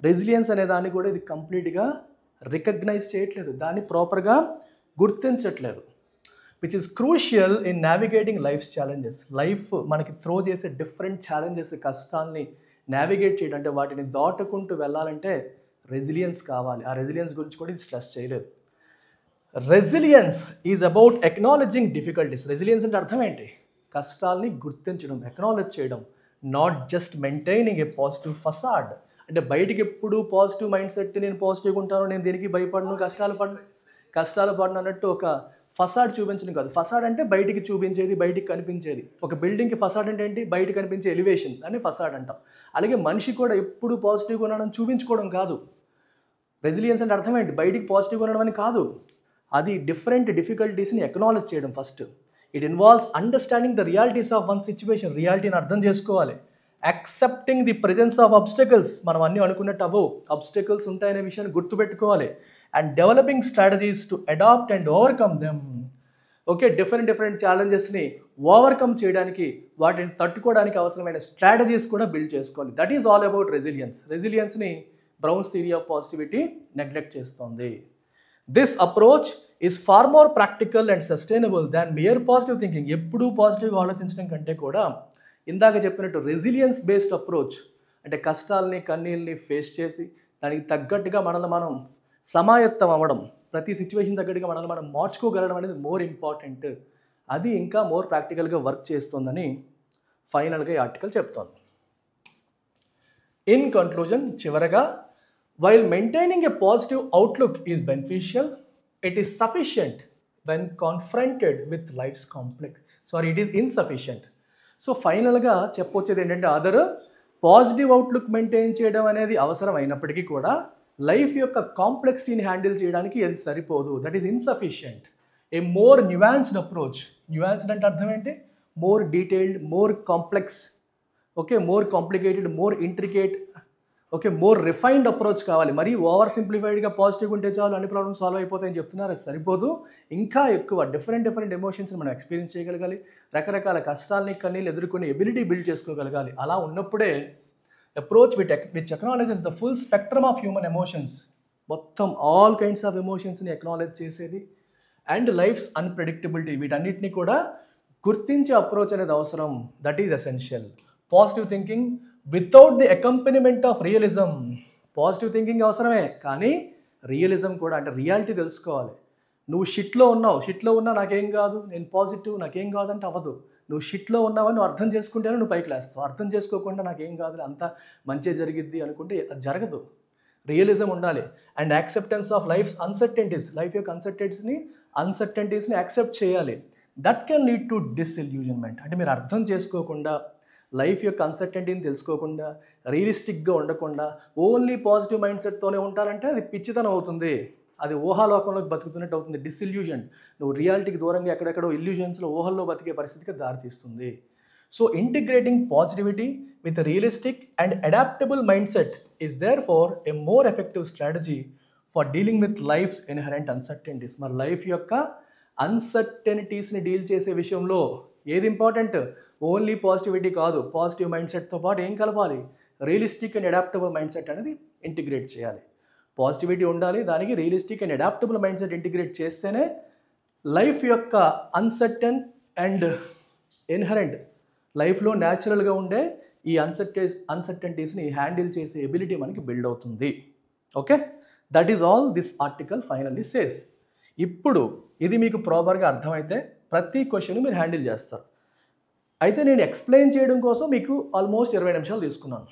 రెసిలియన్స్ అనే దాన్ని కూడా ఇది కంప్లీట్గా రికగ్నైజ్ చేయట్లేదు, దాన్ని ప్రాపర్గా గుర్తించట్లేదు. Which is crucial in navigating life's challenges. Life మనకి త్రో చేసే డిఫరెంట్ ఛాలెంజెస్, కష్టాల్ని నావిగేట్ చేయడం అంటే వాటిని దాటుకుంటూ వెళ్ళాలంటే రెసిలియన్స్ కావాలి. ఆ రెసిలియన్స్ గురించి కూడా ఇది స్ట్రెస్ చేయలేదు. Resilience is about acknowledging difficulties. Resilience అంటే అర్థం ఏంటి? కష్టాల్ని గుర్తించడం, ఎక్నాలజ్ చేయడం, not just maintaining A positive facade. అంటే బయటికి ఎప్పుడు పాజిటివ్ మైండ్ సెట్, నేను పాజిటివ్గా ఉంటాను, నేను దేనికి భయపడను, కష్టాలు పడను అన్నట్టు ఒక ఫసాడ్ చూపించడం కాదు. ఫసాడ్ అంటే బయటికి చూపించేది, బయటికి కనిపించేది. ఒక బిల్డింగ్కి ఫసాడ్ అంటే ఏంటి? బయట కనిపించే ఎలివేషన్ అని ఫసాడ్ అంటాం. అలాగే మనిషి కూడా ఎప్పుడు పాజిటివ్గా ఉన్నాడని చూపించుకోవడం కాదు. రెసిలియన్స్ అంటే అర్థం ఏంటి? బయటికి పాజిటివ్గా ఉండడం అని కాదు, అది డిఫరెంట్ డిఫికల్టీస్ని ఎక్నాలజ్ చేయడం. First it involves understanding the realities of one situation. రియాలిటీని అర్థం చేసుకోవాలి. Accepting the presence of obstacles. మనం అన్నీ అనుకున్నట్టు అవ్వవు, అబ్స్టకల్స్ ఉంటాయనే విషయాన్ని గుర్తుపెట్టుకోవాలి. And developing strategies to adapt and overcome them. Okay, different ఛాలెంజెస్ని ఓవర్కమ్ చేయడానికి, వాటిని తట్టుకోవడానికి అవసరమైన స్ట్రాటజీస్ కూడా బిల్డ్ చేసుకోవాలి. That is all about resilience. రెసిలియన్స్ని Brown's theory of positivity neglect చేస్తుంది. This approach is far more practical and sustainable than mere positive thinking. ఎప్పుడూ పాజిటివ్గా ఆలోచించడం కంటే కూడా ఇందాక చెప్పినట్టు రెసిలియన్స్ బేస్డ్ అప్రోచ్, అంటే కష్టాలని కన్నీళ్ళని ఫేస్ చేసి దానికి తగ్గట్టుగా మనల్ని మనం సమాయత్తం అవ్వడం, ప్రతి సిచ్యువేషన్ తగ్గట్టుగా మనల్ని మనం మార్చుకోగలడం అనేది మోర్ ఇంపార్టెంట్. అది ఇంకా మోర్ ప్రాక్టికల్గా వర్క్ చేస్తుందని ఫైనల్గా ఈ ఆర్టికల్ చెప్తోంది. ఇన్ కన్క్లూజన్, చివరగా, while maintaining a positive outlook is beneficial, it is sufficient when confronted with life's complex. It is insufficient. So ఫైనల్గా చెప్పొచ్చేది ఏంటంటే, పాజిటివ్ అవుట్లుక్ మెయింటైన్ చేయడం అనేది అవసరం అయినప్పటికీ కూడా లైఫ్ యొక్క కాంప్లెక్సిటీని హ్యాండిల్ చేయడానికి అది సరిపోదు. That is insufficient. A more nuanced approach. Nuanced అంటే అర్థం ఏంటి? More detailed, more complex, okay, more complicated, more intricate, okay, more refined approach కావాలి. మరీ ఓవర్ సింప్లిఫైడ్గా పాజిటివ్గా ఉంటే చాలు అన్ని ప్రాబ్లమ్స్ సాల్వ్ అయిపోతాయని చెప్తున్నారు, అది సరిపోదు. ఇంకా ఎక్కువ డిఫరెంట్ ఎమోషన్స్ని మనం ఎక్స్పీరియన్స్ చేయగలగాలి. రకరకాల కష్టాలని కన్నీళ్ళు ఎదుర్కొనే ఎబిలిటీ బిల్డ్ చేసుకోగలగాలి. అలా ఉన్నప్పుడే approach which acknowledges the full spectrum of human emotions, మొత్తం ఆల్ కైండ్స్ ఆఫ్ ఎమోషన్స్ని అక్నాలెడ్జ్ చేసేది, అండ్ లైఫ్స్ అన్ప్రెడిక్టబిలిటీ, వీటన్నిటిని కూడా గుర్తించే అప్రోచ్ అనేది అవసరం. That is essential. Positive thinking without the accompaniment of realism. Positive thinking అవసరమే, కానీ రియలిజం కూడా, అంటే రియాలిటీ తెలుసుకోవాలి. నువ్వు షిట్లో ఉన్నా నాకేం కాదు, నేను పాజిటివ్, నాకేం కాదంటే అవ్వదు. నువ్వు షిట్లో ఉన్నావని నువ్వు అర్థం చేసుకుంటేనే నువ్వు పైకి లేస్తావు. అర్థం చేసుకోకుండా నాకేం కాదు, అంతా మంచి జరిగిద్ది అనుకుంటే అది జరగదు. రియలిజం ఉండాలి. And acceptance of life's uncertainties. Life యొక్క అన్సర్టెంటీస్ని యాక్సెప్ట్ చేయాలి. That can lead to disillusionment. అంటే మీరు అర్థం చేసుకోకుండా, లైఫ్ యొక్క అన్సర్టెంటీని తెలుసుకోకుండా, రియలిస్టిక్గా ఉండకుండా ఓన్లీ పాజిటివ్ మైండ్ సెట్తోనే ఉంటారంటే అది పిచ్చితనం అవుతుంది. అది ఊహాలోకంలోకి బతుకుతున్నట్టు అవుతుంది. డిస్ఇల్యూజన్. నువ్వు రియాలిటీకి దూరంగా ఎక్కడెక్కడో ఇల్యూజన్స్లో ఊహల్లో బతికే పరిస్థితికి దారితీస్తుంది. So integrating positivity with realistic and adaptable mindset is therefore a more effective strategy for dealing with life's inherent uncertainties. మరి లైఫ్ యొక్క అన్సర్టెనిటీస్ని డీల్ చేసే విషయంలో ఏది ఇంపార్టెంట్? ఓన్లీ పాజిటివిటీ కాదు, పాజిటివ్ మైండ్ సెట్తో పాటు ఏం కలపాలి? Realistic and adaptable mindset అనేది ఇంటిగ్రేట్ చేయాలి. పాజిటివిటీ ఉండాలి, దానికి realistic and adaptable mindset integrate చేస్తేనే లైఫ్ యొక్క అన్సర్టెన్ అండ్ ఇన్హరెంట్, లైఫ్లో న్యాచురల్గా ఉండే ఈ అన్సర్టెనిటీస్ని హ్యాండిల్ చేసే ఎబిలిటీ మనకి బిల్డ్ అవుతుంది. Okay, that is all this article finally says. ఇప్పుడు ఇది మీకు ప్రాపర్గా అర్థమైతే ప్రతి క్వశ్చన్ మీరు హ్యాండిల్ చేస్తారు. అయితే నేను ఎక్స్ప్లెయిన్ చేయడం కోసం మీకు ఆల్మోస్ట్ 20 నిమిషాలు తీసుకున్నాను.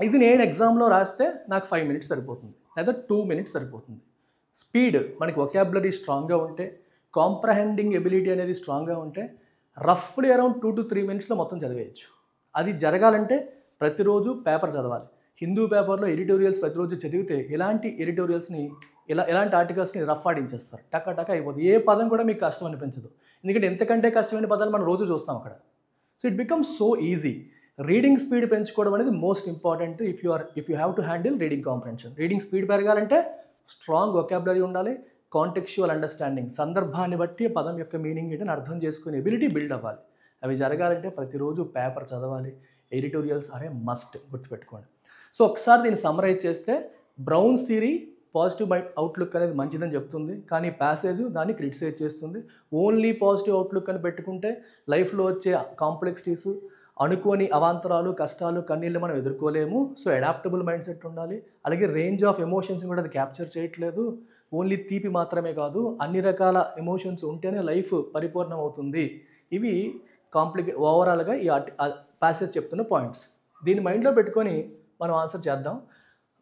ఇది నేను ఎగ్జామ్లో రాస్తే నాకు 5 మినిట్స్ సరిపోతుంది, లేదా 2 మినిట్స్ సరిపోతుంది. స్పీడ్, మనకి వొకాబులరీ స్ట్రాంగ్గా ఉంటే, కాంప్రహెండింగ్ ఎబిలిటీ అనేది స్ట్రాంగ్గా ఉంటే రఫ్లీ అరౌండ్ 2 to 3 మినిట్స్లో మొత్తం చదివేయచ్చు. అది జరగాలంటే ప్రతిరోజు పేపర్ చదవాలి. హిందూ పేపర్లో ఎడిటోరియల్స్ ప్రతిరోజు చదివితే ఇలాంటి ఎడిటోరియల్స్ని, ఇలాంటి ఆర్టికల్స్ని రఫ్ ఆడించేస్తారు. టక అయిపోతుంది. ఏ పదం కూడా మీకు కష్టం అనిపించదు, ఎందుకంటే ఎంతకంటే కష్టమైన పదాలు మనం రోజు చూస్తాం అక్కడ. So it becomes so easy. Reading speed పెంచుకోవడం అనేది most important if you have to handle reading comprehension. Reading speed పెరగాలంటే స్ట్రాంగ్ వొకాబులరీ ఉండాలి, కాంటెక్చువల్ అండర్స్టాండింగ్, సందర్భాన్ని బట్టి పదం యొక్క మీనింగ్ ఏంటని అర్థం చేసుకునే ఎబిలిటీ బిల్డ్ అవ్వాలి. అవి జరగాలంటే ప్రతిరోజు పేపర్ చదవాలి. ఎడిటోరియల్స్ అనే మస్ట్, గుర్తుపెట్టుకోండి. సో ఒకసారి దీన్ని సమ్మరైజ్ చేస్తే, బ్రౌన్స్ థియరీ పాజిటివ్ అవుట్లుక్ అనేది మంచిదని చెప్తుంది, కానీ ప్యాసేజ్ దాన్ని క్రిటిసైజ్ చేస్తుంది. ఓన్లీ పాజిటివ్ అవుట్లుక్ అని పెట్టుకుంటే లైఫ్లో వచ్చే కాంప్లెక్సిటీస్, అనుకోని అవాంతరాలు, కష్టాలు, కన్నీళ్ళు మనం ఎదుర్కోలేము. సో అడాప్టబుల్ మైండ్ సెట్ ఉండాలి. అలాగే రేంజ్ ఆఫ్ ఎమోషన్స్ కూడా అది క్యాప్చర్ చేయట్లేదు. ఓన్లీ తీపి మాత్రమే కాదు, అన్ని రకాల ఎమోషన్స్ ఉంటేనే లైఫ్ పరిపూర్ణం అవుతుంది. ఇవి ఓవరాల్గా ఈ ప్యాసేజ్ చెప్తున్న పాయింట్స్. దీన్ని మైండ్లో పెట్టుకొని మనం ఆన్సర్ చేద్దాం.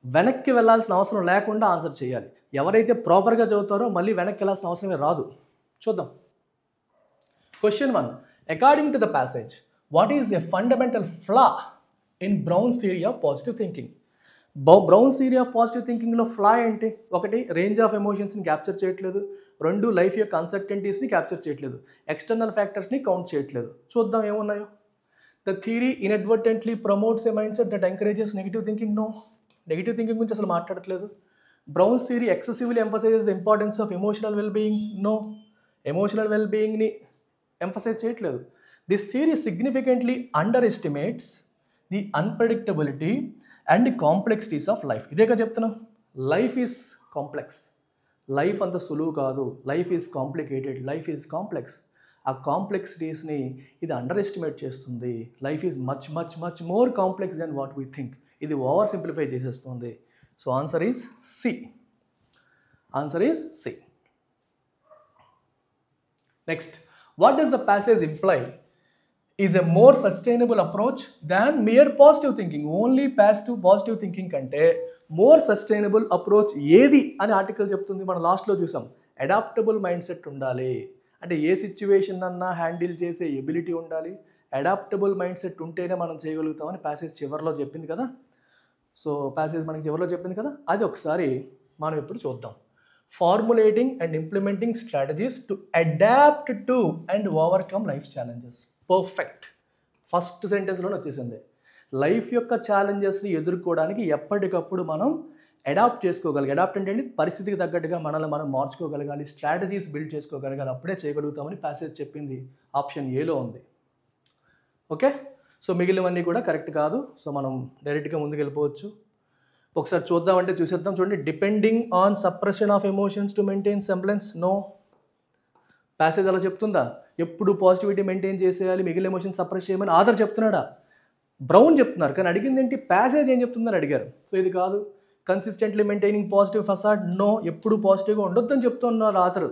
వెనక్కి వెళ్ళాల్సిన అవసరం లేకుండా ఆన్సర్ చేయాలి. ఎవరైతే ప్రాపర్గా చదువుతారో మళ్ళీ వెనక్కి వెళ్ళాల్సిన అవసరమే రాదు. చూద్దాం. Question 1. According to the passage, what is a fundamental flaw in Brown's theory of positive thinking? Brown's theory of positive థింకింగ్లో ఫ్లా ఏంటి? 1, రేంజ్ ఆఫ్ ఎమోషన్స్ని క్యాప్చర్ చేయట్లేదు. 2, లైఫ్ యొక్క అన్సర్టెంటీస్ని క్యాప్చర్ చేయట్లేదు. ఎక్స్టర్నల్ ఫ్యాక్టర్స్ని కౌంట్ చేయట్లేదు. చూద్దాం ఏమున్నాయో. The theory inadvertently promotes a mindset that encourages negative thinking. No, negative thinking గురించి అసలు మాట్లాడట్లేదు. Brown's theory excessively emphasizes the importance of emotional wellbeing. No, emotional వెల్బీయింగ్ని ఎంఫసైజ్ చేయట్లేదు. This theory significantly underestimates the unpredictability and complexities of life. ఇదేగా చెప్తున్నాం, life is complex. Life అంత సులువు కాదు. Life is complicated, life is complex. ఆ కాంప్లెక్సిటీస్ని ఇది అండర్ ఎస్టిమేట్ చేస్తుంది. Life is much much much more complex than what we think. ఇది ఓవర్ సింప్లిఫై చేసేస్తుంది. So answer is C. Answer is C. Next, what does the passage imply is a more sustainable approach than mere positive thinking? Only positive thinking కంటే more sustainable approach ఏది అని article చెప్తుంది. మనం లాస్ట్లో చూసాం, adaptable mind set ఉండాలి. అంటే ఏ situation అన్నా హ్యాండిల్ చేసే ఎబిలిటీ ఉండాలి. అడాప్టబుల్ మైండ్ సెట్ ఉంటేనే మనం చేయగలుగుతామని ప్యాసేజ్ చివరిలో చెప్పింది కదా. సో ప్యాసేజ్ మనకి చివరిలో చెప్పింది కదా, అది ఒకసారి మనం ఇప్పుడు చూద్దాం. Formulating and implementing strategies to adapt to and overcome life challenges. Perfect. First సెంటెన్స్లోనే వచ్చేసింది. లైఫ్ యొక్క ఛాలెంజెస్ని ఎదుర్కోవడానికి ఎప్పటికప్పుడు మనం అడాప్ట్ చేసుకోగలగాలి. అడాప్ట్ అంటే పరిస్థితికి తగ్గట్టుగా మనల్ని మనం మార్చుకోగలగాలి, స్ట్రాటజీస్ బిల్డ్ చేసుకోగలగాలి. అప్పుడే చేయగలుగుతామని ప్యాసేజ్ చెప్పింది. ఆప్షన్ ఏలో ఉంది. ఓకే, సో మిగిలినవన్నీ కూడా కరెక్ట్ కాదు. సో మనం డైరెక్ట్గా ముందుకు వెళ్ళిపోవచ్చు. ఒకసారి చూద్దామంటే చూసేద్దాం. చూడండి, depending on suppression of emotions to maintain semblance. No, passage అలా చెప్తుందా? ఎప్పుడు పాజిటివిటీ మెయింటైన్ చేసేయాలి, మిగిలిన ఎమోషన్స్ సప్రెస్ చేయమని ఆధార్ చెప్తున్నాడా? బ్రౌన్ చెప్తున్నారు. కానీ అడిగింది ఏంటి? ప్యాసేజ్ ఏం చెప్తుందని అడిగారు. సో ఇది కాదు. Consistently maintaining positive facade. No, ఎప్పుడు పాజిటివ్గా ఉండొద్దని చెప్తున్నారు ఆథర్.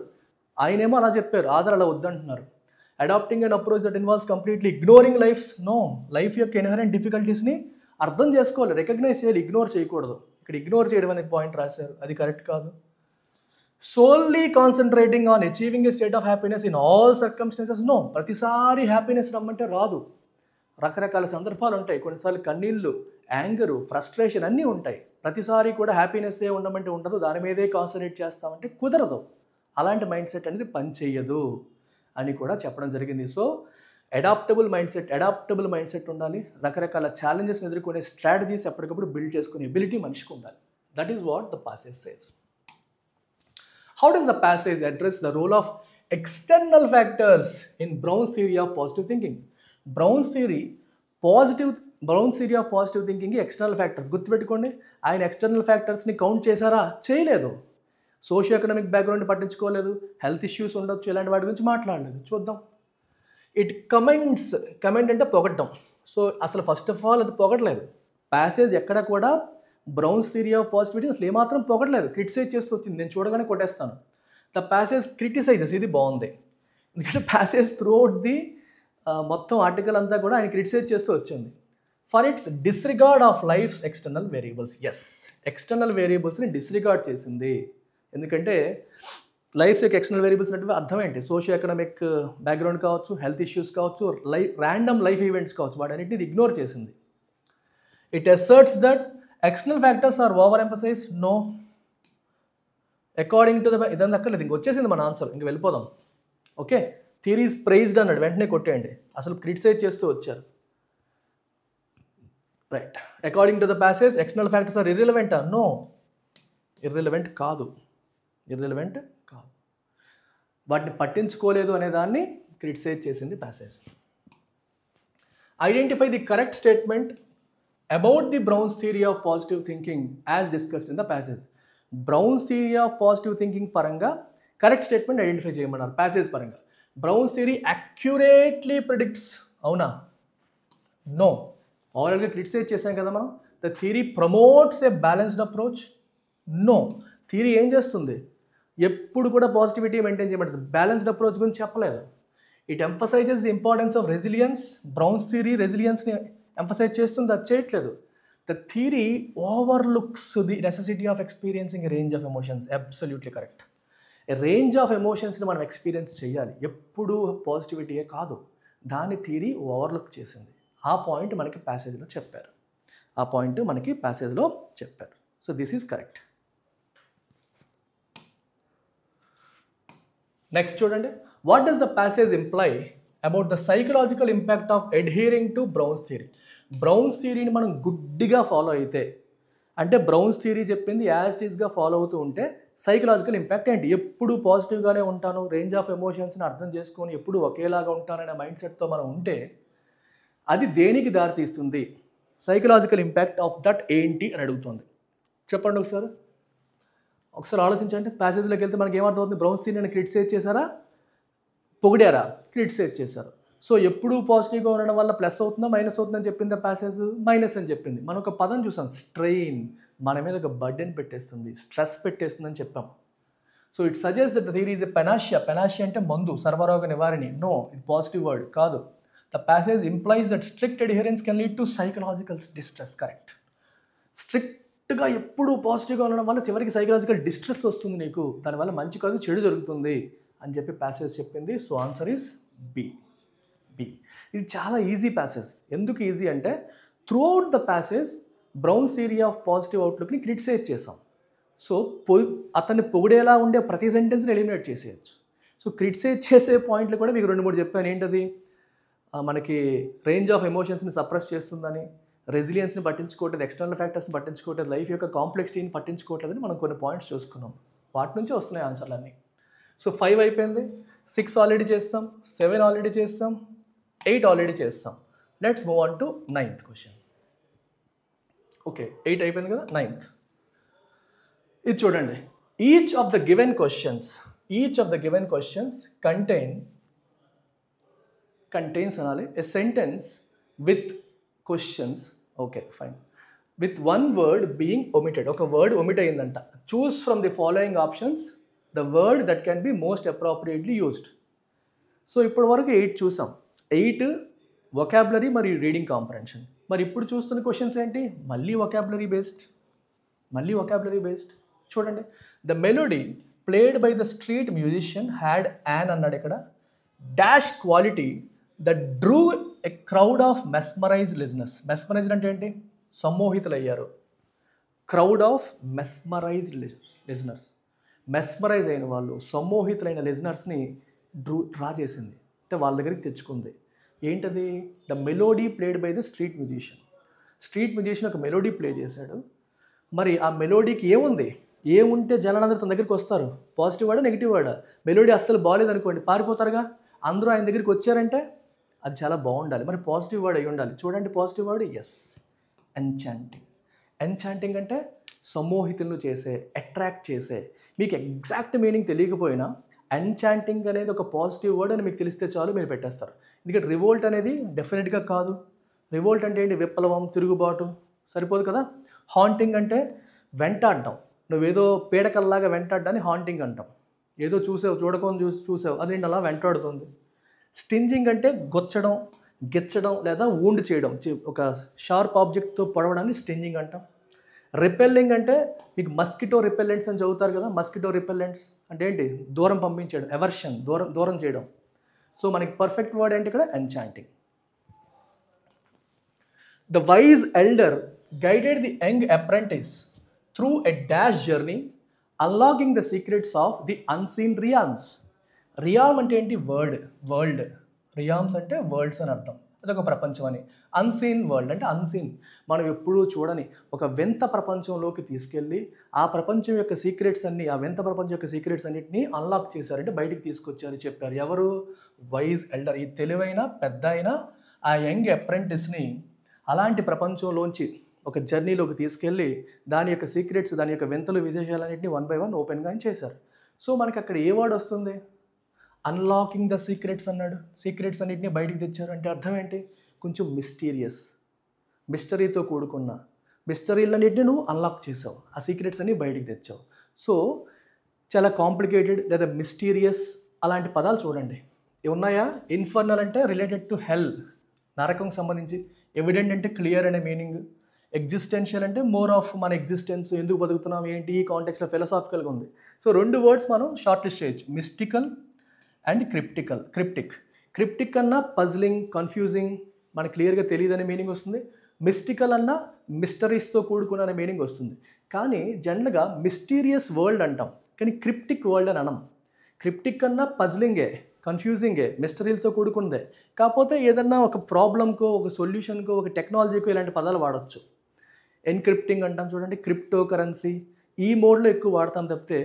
ఆయనేమో అలా చెప్పారు, ఆథర్ అలా వద్దంటున్నారు. Adapting and approach that involves completely ignoring life's. No, life యొక్క ఇన్హరెంట్ డిఫికల్టీస్ని అర్థం చేసుకోవాలి, రికగ్నైజ్ చేయాలి, ఇగ్నోర్ చేయకూడదు. ఇక్కడ ఇగ్నోర్ చేయడం అనే పాయింట్ రాశారు, అది కరెక్ట్ కాదు. Solely concentrating on achieving a state of happiness in all circumstances. No, ప్రతిసారి హ్యాపీనెస్ రమ్మంటే రాదు. రకరకాల సందర్భాలు ఉంటాయి. కొన్నిసార్లు కన్నీళ్ళు, యాంగరు, ఫ్రస్ట్రేషన్ అన్నీ ఉంటాయి. ప్రతిసారి కూడా హ్యాపీనెస్సే ఉండమంటే ఉండదు, దాని మీదే కాన్సన్ట్రేట్ చేస్తామంటే కుదరదు. అలాంటి మైండ్ సెట్ అనేది పనిచేయదు అని కూడా చెప్పడం జరిగింది. సో అడాప్టబుల్ మైండ్ సెట్ ఉండాలి. రకరకాల ఛాలెంజెస్ని ఎదుర్కొనే స్ట్రాటజీస్ ఎప్పటికప్పుడు బిల్డ్ చేసుకునే ఎబిలిటీ మనిషికి ఉండాలి. That is what the passage says. How does the passage address the role of external factors in Brown's theory of positive thinking? Brown's theory of positive thinking external factors గుర్తుపెట్టుకోండి. ఆయన external ఫ్యాక్టర్స్ని count చేశారా? చేయలేదు. Socio economic background పట్టించుకోలేదు, health issues ఉండొచ్చు, ఇలాంటి వాటి గురించి మాట్లాడలేదు. చూద్దాం. ఇట్ కమెంట్ అంటే పొగడ్డం. సో అసలు ఫస్ట్ ఆఫ్ ఆల్ అది పొగడలేదు. ప్యాసేజ్ ఎక్కడ కూడా బ్రౌన్స్ థియరీ ఆఫ్ పాజిటివిటీ అసలు ఏమాత్రం పొగడలేదు, క్రిటిసైజ్ చేస్తూ వచ్చింది. నేను చూడగానే కొట్టేస్తాను. ద ప్యాసేజ్ క్రిటిసైజెస్, ఇది బాగుంది. ఎందుకంటే ప్యాసేజ్ త్రూఅవుట్ ది మొత్తం ఆర్టికల్ అంతా కూడా ఆయన క్రిటిసైజ్ చేస్తూ వచ్చింది. For its disregard of life's external variables. Yes, external వేరియబుల్స్ని డిస్రిగార్డ్ చేసింది. ఎందుకంటే లైఫ్స్ యొక్క ఎక్స్టర్నల్ వేరియబుల్స్ అంటే అర్థం ఏంటి? సోషియో ఎకనామిక్ బ్యాక్గ్రౌండ్ కావచ్చు, హెల్త్ ఇష్యూస్ కావచ్చు, ర్యాండమ్ లైఫ్ ఈవెంట్స్ కావచ్చు, వాటన్నిటిని ఇది ఇగ్నోర్ చేసింది. It asserts that external factors are over emphasize. No, according to the ఇదంతా అక్కర్లేదు, ఇంక వచ్చేసింది మన ఆన్సర్, ఇంక వెళ్ళిపోదాం. ఓకే, థియరీస్ ప్రైజ్డ్ అన్నాడు, వెంటనే కొట్టేయండి. అసలు క్రిటిసైజ్ చేస్తూ వచ్చారు. Right, according to the passage external factors are ఇర్రిలవెంటా? నో, ఇర్రిలవెంట్ కాదు. వాటిని పట్టించుకోలేదు అనే దాన్ని క్రిటిసైజ్ చేసింది passage. Identify the correct statement about the Brown's theory of positive thinking as discussed in the passage. Brown's theory of positive thinking పరంగా correct statement identify చేయమన్నారు passage పరంగా. బ్రౌన్స్ థియరీ అక్యురేట్లీ ప్రిడిక్ట్స్, అవునా? No. Already criticize చేశాం కదా మనం. The theory promotes a balanced approach. No. Theory ఏం చేస్తుంది? ఎప్పుడు కూడా పాజిటివిటీ మెయింటైన్ చేయబడుతుంది. బ్యాలెన్స్డ్ అప్రోచ్ గురించి చెప్పలేదు. It emphasizes the importance of resilience. Brown's theory రెసిలియన్స్ని ఎంఫసైజ్ చేస్తుంది, అది చేయట్లేదు. The theory overlooks the necessity of experiencing range of emotions. Absolutely correct. Range of ఎమోషన్స్ని మనం ఎక్స్పీరియన్స్ చేయాలి, ఎప్పుడు పాజిటివిటీయే కాదు. దాని థియరీ ఓవర్లుక్ చేసింది. ఆ పాయింట్ మనకి ప్యాసేజ్లో చెప్పారు. So this is correct. Next చూడండి. What does the passage imply about the psychological impact of adhering to Brown's theory? Brown's థియరీని మనం గుడ్డిగా ఫాలో అయితే, అంటే బ్రౌన్స్ థియరీ చెప్పింది యాజ్ ఇట్ ఈస్గా ఫాలో అవుతూ ఉంటే సైకలాజికల్ ఇంపాక్ట్ ఏంటి? ఎప్పుడు పాజిటివ్గానే ఉంటాను, రేంజ్ ఆఫ్ ఎమోషన్స్ని అర్థం చేసుకొని ఎప్పుడు ఒకేలాగా ఉంటాననే మైండ్ సెట్తో మనం ఉంటే అది దేనికి దారితీస్తుంది? సైకలాజికల్ ఇంపాక్ట్ ఆఫ్ దట్ ఏంటి అని అడుగుతుంది. చెప్పండి ఒకసారి ఆలోచించండి. ప్యాసేజ్లోకి వెళ్తే మనకి ఏమర్థమవుతుంది? బ్రౌన్స్ థియరీని క్రిటిసైజ్ చేశారా, పొగిడారా? క్రిటిసైజ్ చేశారు. సో ఎప్పుడు పాజిటివ్గా ఉండడం వల్ల ప్లస్ అవుతుందా మైనస్ అవుతుందని చెప్పిందా ప్యాసేజ్? మైనస్ అని చెప్పింది. మనం ఒక పదం చూసాం, స్ట్రెయిన్. మన మీద ఒక బర్డెన్ పెట్టేస్తుంది, స్ట్రెస్ పెట్టేస్తుంది అని చెప్పాం. So it suggest that the theory is a panacea. Panacea అంటే మందు, సర్వరోగ నివారణి. నో, ఇది పాజిటివ్ వర్డ్ కాదు. The passage implies that strict adherence can lead to psychological distress. Correct. స్ట్రిక్ట్గా ఎప్పుడు పాజిటివ్గా ఉండడం వల్ల చివరికి సైకలాజికల్ డిస్ట్రెస్ వస్తుంది నీకు, దానివల్ల మంచి కాదు చెడు జరుగుతుంది అని చెప్పి ప్యాసేజ్ చెప్పింది. So answer is B. ఇది చాలా ఈజీ ప్యాసేజ్. ఎందుకు ఈజీ అంటే throughout the passage Brown's theory of positive అవుట్లుక్ని క్రిటిసైజ్ చేసాం. సో అతన్ని పొగిడేలా ఉండే ప్రతి సెంటెన్స్ని ఎలిమినేట్ చేసేయచ్చు. సో క్రిటిసైజ్ చేసే పాయింట్లు కూడా మీకు 2-3 చెప్పాను. ఏంటది? మనకి రేంజ్ ఆఫ్ ఎమోషన్స్ని సప్రెస్ చేస్తుందని, రెసిలియన్స్ని పట్టించుకోవట్లేదు, ఎక్స్టర్నల్ ఫ్యాక్టర్స్ని పట్టించుకోవట్లేదు, లైఫ్ యొక్క కాంప్లెక్సిటీని పట్టించుకోవట్లేదని మనం కొన్ని పాయింట్స్ చూసుకున్నాం. వాటి నుంచే వస్తున్నాయి ఆన్సర్లు అన్నీ. సో 5 అయిపోయింది, 6 ఆల్రెడీ చేస్తాం, 7 ఆల్రెడీ చేస్తాం, 8 ఆల్రెడీ చేస్తాం. Let's move on to 9th question. Okay, 8 అయిపోయింది కదా, 9th. ఇది చూడండి. Each of the given questions contains అనాలి a sentence with questions. Okay fine. With one word being omitted. ఒక వర్డ్ omit అయిందంట. Choose from the following options the word that can be most appropriately used. So ఇప్పటి వరకు 8 చూసాం. 8 vocabulary మరియు reading comprehension. మరి ఇప్పుడు చూస్తున్న క్వశ్చన్స్ ఏంటి? మళ్ళీ వొకాబులరీ బేస్డ్. చూడండి. The melody played by the street musician had an అన్నాడు ఇక్కడ dash quality that drew a crowd of mesmerized listeners. Mesmerized అంటే ఏంటి? సమ్మోహితులయ్యారు. Crowd of mesmerized listeners. Mesmerize అయిన వాళ్ళు, సమ్మోహితులైన లిజనర్స్ని డ్రా చేసింది, అంటే వాళ్ళ దగ్గరికి తెచ్చుకుంది. ఏంటది? The melody played by the street musician ఒక మెలోడీ ప్లే చేశాడు. మరి ఆ మెలోడీకి ఏముంటే జనాలందరూ తన దగ్గరికి వస్తారు? పాజిటివ్ వర్డా నెగిటివ్ వర్డా? మెలోడీ అస్సలు బాగాలేదు అనుకోండి, పారిపోతారుగా. అందరూ ఆయన దగ్గరికి వచ్చారంటే అది చాలా బాగుండాలి, మరి పాజిటివ్ వర్డ్ అయి ఉండాలి. చూడండి పాజిటివ్ వర్డ్, ఎస్, ఎన్చాంటింగ్ అంటే సమ్మోహితులను చేసే, అట్రాక్ట్ చేసే. మీకు ఎగ్జాక్ట్ మీనింగ్ తెలియకపోయినా ఎన్చాంటింగ్ అనేది ఒక పాజిటివ్ వర్డ్ అని మీకు తెలిస్తే చాలు, మీరు పెట్టేస్తారు. ఎందుకంటే రివోల్ట్ అనేది డెఫినెట్గా కాదు. రివోల్ట్ అంటే ఏంటి? విప్లవం, తిరుగుబాటు, సరిపోదు కదా. హాంటింగ్ అంటే వెంటాడడం, నువ్వేదో పీడకల్లాగా వెంటాడ్డాన్ని హాంటింగ్ అంటాం. ఏదో చూడకుండా చూసావు అది నేను అలా వెంటాడుతుంది. స్టింజింగ్ అంటే గొచ్చడం, గిచ్చడం లేదా వూండ్ చేయడం, ఒక షార్ప్ ఆబ్జెక్ట్తో పొడవడాన్ని స్టింజింగ్ అంటాం. రిపెల్లింగ్ అంటే మీకు మస్కిటో రిపెల్లెంట్స్ అని చదువుతారు కదా. మస్కిటో రిపెల్లెంట్స్ అంటే ఏంటి? దూరం పంపించడం, ఎవర్షన్, దూరం చేయడం. సో మనకి పర్ఫెక్ట్ వర్డ్ ఏంటి ఇక్కడ? Enchanting. The wise elder guided the young apprentice through a dash journey unlocking the secrets of the unseen realms. Realm అంటే ఏంటి? వరల్డ్. రియాల్మ్స్ అంటే వరల్డ్స్ అని అర్థం, అదొక ప్రపంచం అని. అన్సీన్ వరల్డ్ అంటే అన్సీన్, మనం ఎప్పుడూ చూడని ఒక వింత ప్రపంచంలోకి తీసుకెళ్ళి ఆ ప్రపంచం యొక్క సీక్రెట్స్ అన్ని, ఆ వింత ప్రపంచం యొక్క సీక్రెట్స్ అన్నింటినీ అన్లాక్ చేశారంటే బయటికి తీసుకొచ్చారు చెప్పారు. ఎవరు? Wise elder. ఈ తెలివైన పెద్ద అయిన ఆ యంగ్ అప్రెంటిస్ని అలాంటి ప్రపంచంలోంచి ఒక జర్నీలోకి తీసుకెళ్ళి దాని యొక్క సీక్రెట్స్, దాని యొక్క వింతలు విశేషాలన్నింటినీ 1 బై 1 ఓపెన్గా చేశారు. సో మనకి అక్కడ ఏ వర్డ్ వస్తుంది? అన్లాకింగ్ ద సీక్రెట్స్ అన్నాడు. సీక్రెట్స్ అన్నింటినీ బయటికి తెచ్చారు అంటే అర్థం ఏంటి? కొంచెం మిస్టీరియస్, మిస్టరీతో కూడుకున్న మిస్టరీలన్నింటినీ నువ్వు అన్లాక్ చేసావు, ఆ సీక్రెట్స్ అన్ని బయటికి తెచ్చావు. సో చాలా కాంప్లికేటెడ్ లేదా మిస్టీరియస్ అలాంటి పదాలు చూడండి ఉన్నాయా? ఇన్ఫర్నల్ అంటే రిలేటెడ్ టు హెల్, నరకం సంబంధించి. ఎవిడెంట్ అంటే క్లియర్ అనే మీనింగ్. ఎగ్జిస్టెన్షియల్ అంటే మోర్ ఆఫ్ మన ఎగ్జిస్టెన్స్, ఎందుకు బతుకుతున్నాం ఏంటి, ఈ కాంటెక్స్లో ఫిలసాఫికల్గా ఉంది. సో 2 వర్డ్స్ మనం షార్ట్ లిస్ట్ చేయొచ్చు, మిస్టికల్ అండ్ క్రిప్టిక్. క్రిప్టిక్ అన్నా పజ్లింగ్, కన్ఫ్యూజింగ్, మనకు క్లియర్గా తెలియదనే మీనింగ్ వస్తుంది. మిస్టికల్ అన్నా మిస్టరీస్తో కూడుకున్న అనే మీనింగ్ వస్తుంది. కానీ జనరల్గా మిస్టీరియస్ వరల్డ్ అంటాం, కానీ క్రిప్టిక్ వరల్డ్ అని అనం. క్రిప్టిక్ అన్నా పజ్లింగే, కన్ఫ్యూజింగే, మిస్టరీలతో కూడుకుందే. కాకపోతే ఏదన్నా ఒక ప్రాబ్లంకో, ఒక సొల్యూషన్కో, ఒక టెక్నాలజీకో ఇలాంటి పదాలు వాడచ్చు. ఎన్క్రిప్టింగ్ అంటాం చూడండి, క్రిప్టో కరెన్సీ, ఈ మోడ్లో ఎక్కువ వాడతాం తప్పితే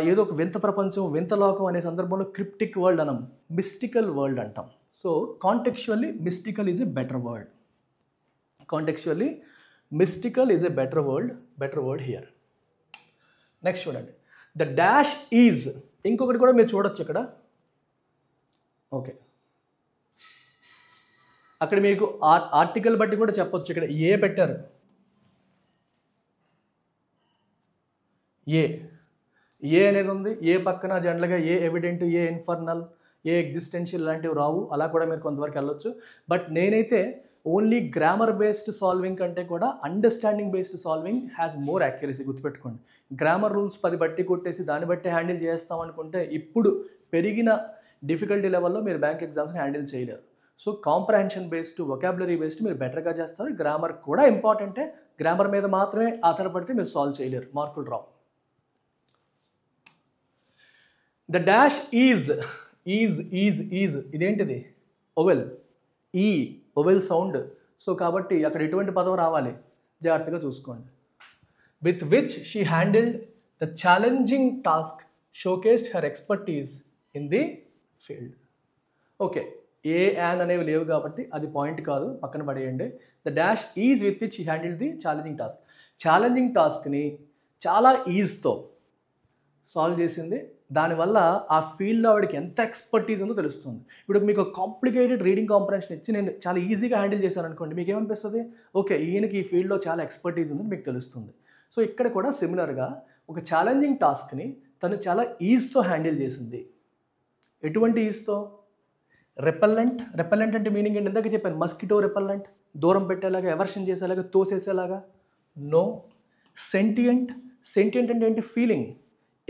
ఏదో ఒక వింత ప్రపంచం, వింత లోకం అనే సందర్భంలో క్రిప్టిక్ వరల్డ్ అనం, మిస్టికల్ వరల్డ్ అంటాం. So contextually mystical is a better word. Contextually mystical is a better word here. Next చూడండి, ద డాష్ ఈజ్. ఇంకొకటి కూడా మీరు చూడొచ్చు ఇక్కడ. ఓకే, అక్కడ మీకు ఆర్టికల్ బట్టి కూడా చెప్పొచ్చు. ఇక్కడ ఏ పెట్టారు, ఏ అనేది ఉంది. ఏ పక్కన జనరల్గా ఏ ఎవిడెంట్, ఏ ఇన్ఫర్నల్, ఏ ఎగ్జిస్టెన్షియల్ లాంటివి రావు. అలా కూడా మీరు కొంతవరకు వెళ్ళొచ్చు. బట్ నేనైతే ఓన్లీ గ్రామర్ బేస్డ్ సాల్వింగ్ కంటే కూడా understanding based solving has more accuracy. గుర్తుపెట్టుకోండి, గ్రామర్ రూల్స్ 10 బట్టి కొట్టేసి దాన్ని బట్టి హ్యాండిల్ చేస్తాం అనుకుంటే ఇప్పుడు పెరిగిన డిఫికల్టీ లెవెల్లో మీరు బ్యాంక్ ఎగ్జామ్స్ని హ్యాండిల్ చేయలేరు. So comprehension based, vocabulary based మీరు బెటర్గా చేస్తారు. గ్రామర్ కూడా ఇంపార్టెంటే, గ్రామర్ మీద మాత్రమే ఆధారపడితే మీరు సాల్వ్ చేయలేరు, మార్కులు రావు. ద డాష్ ఈజ్ ఇదేంటిది? ఓవెల్, ఈ ఓవెల్ సౌండ్. సో కాబట్టి అక్కడ ఎటువంటి పదం రావాలి జాగ్రత్తగా చూసుకోండి. With which she handled the challenging task showcased her expertise in the field. Okay, a an అనేవి లేవు కాబట్టి అది పాయింట్ కాదు, పక్కన పడేయండి. The dash is with which she handled the challenging task. Challenging టాస్క్ని చాలా ఈజ్తో సాల్వ్ చేసింది. దానివల్ల ఆ ఫీల్డ్లో ఆవిడకి ఎంత ఎక్స్పర్టీస్ ఉందో తెలుస్తుంది. ఇప్పుడు మీకు కాంప్లికేటెడ్ రీడింగ్ కాంప్రహెన్షన్ ఇచ్చి నేను చాలా ఈజీగా హ్యాండిల్ చేశాను అనుకోండి, మీకు ఏమనిపిస్తుంది? ఓకే, ఈయనకి ఈ ఫీల్డ్లో చాలా ఎక్స్పర్టీస్ ఉందని మీకు తెలుస్తుంది. సో ఇక్కడ కూడా సిమిలర్గా ఒక ఛాలెంజింగ్ టాస్క్ని తను చాలా ఈజ్తో హ్యాండిల్ చేసింది. ఎటువంటి ఈజ్తో? రెపెల్లెంట్ అంటే మీనింగ్ ఏంటి? ఇందాక చెప్పాను, మస్కిటో రెపెల్లెంట్, దూరం పెట్టేలాగా, ఎవర్షన్ చేసేలాగా, తోసేసేలాగా. నో. సెంటియంట్ అంటే ఏంటి? Feeling,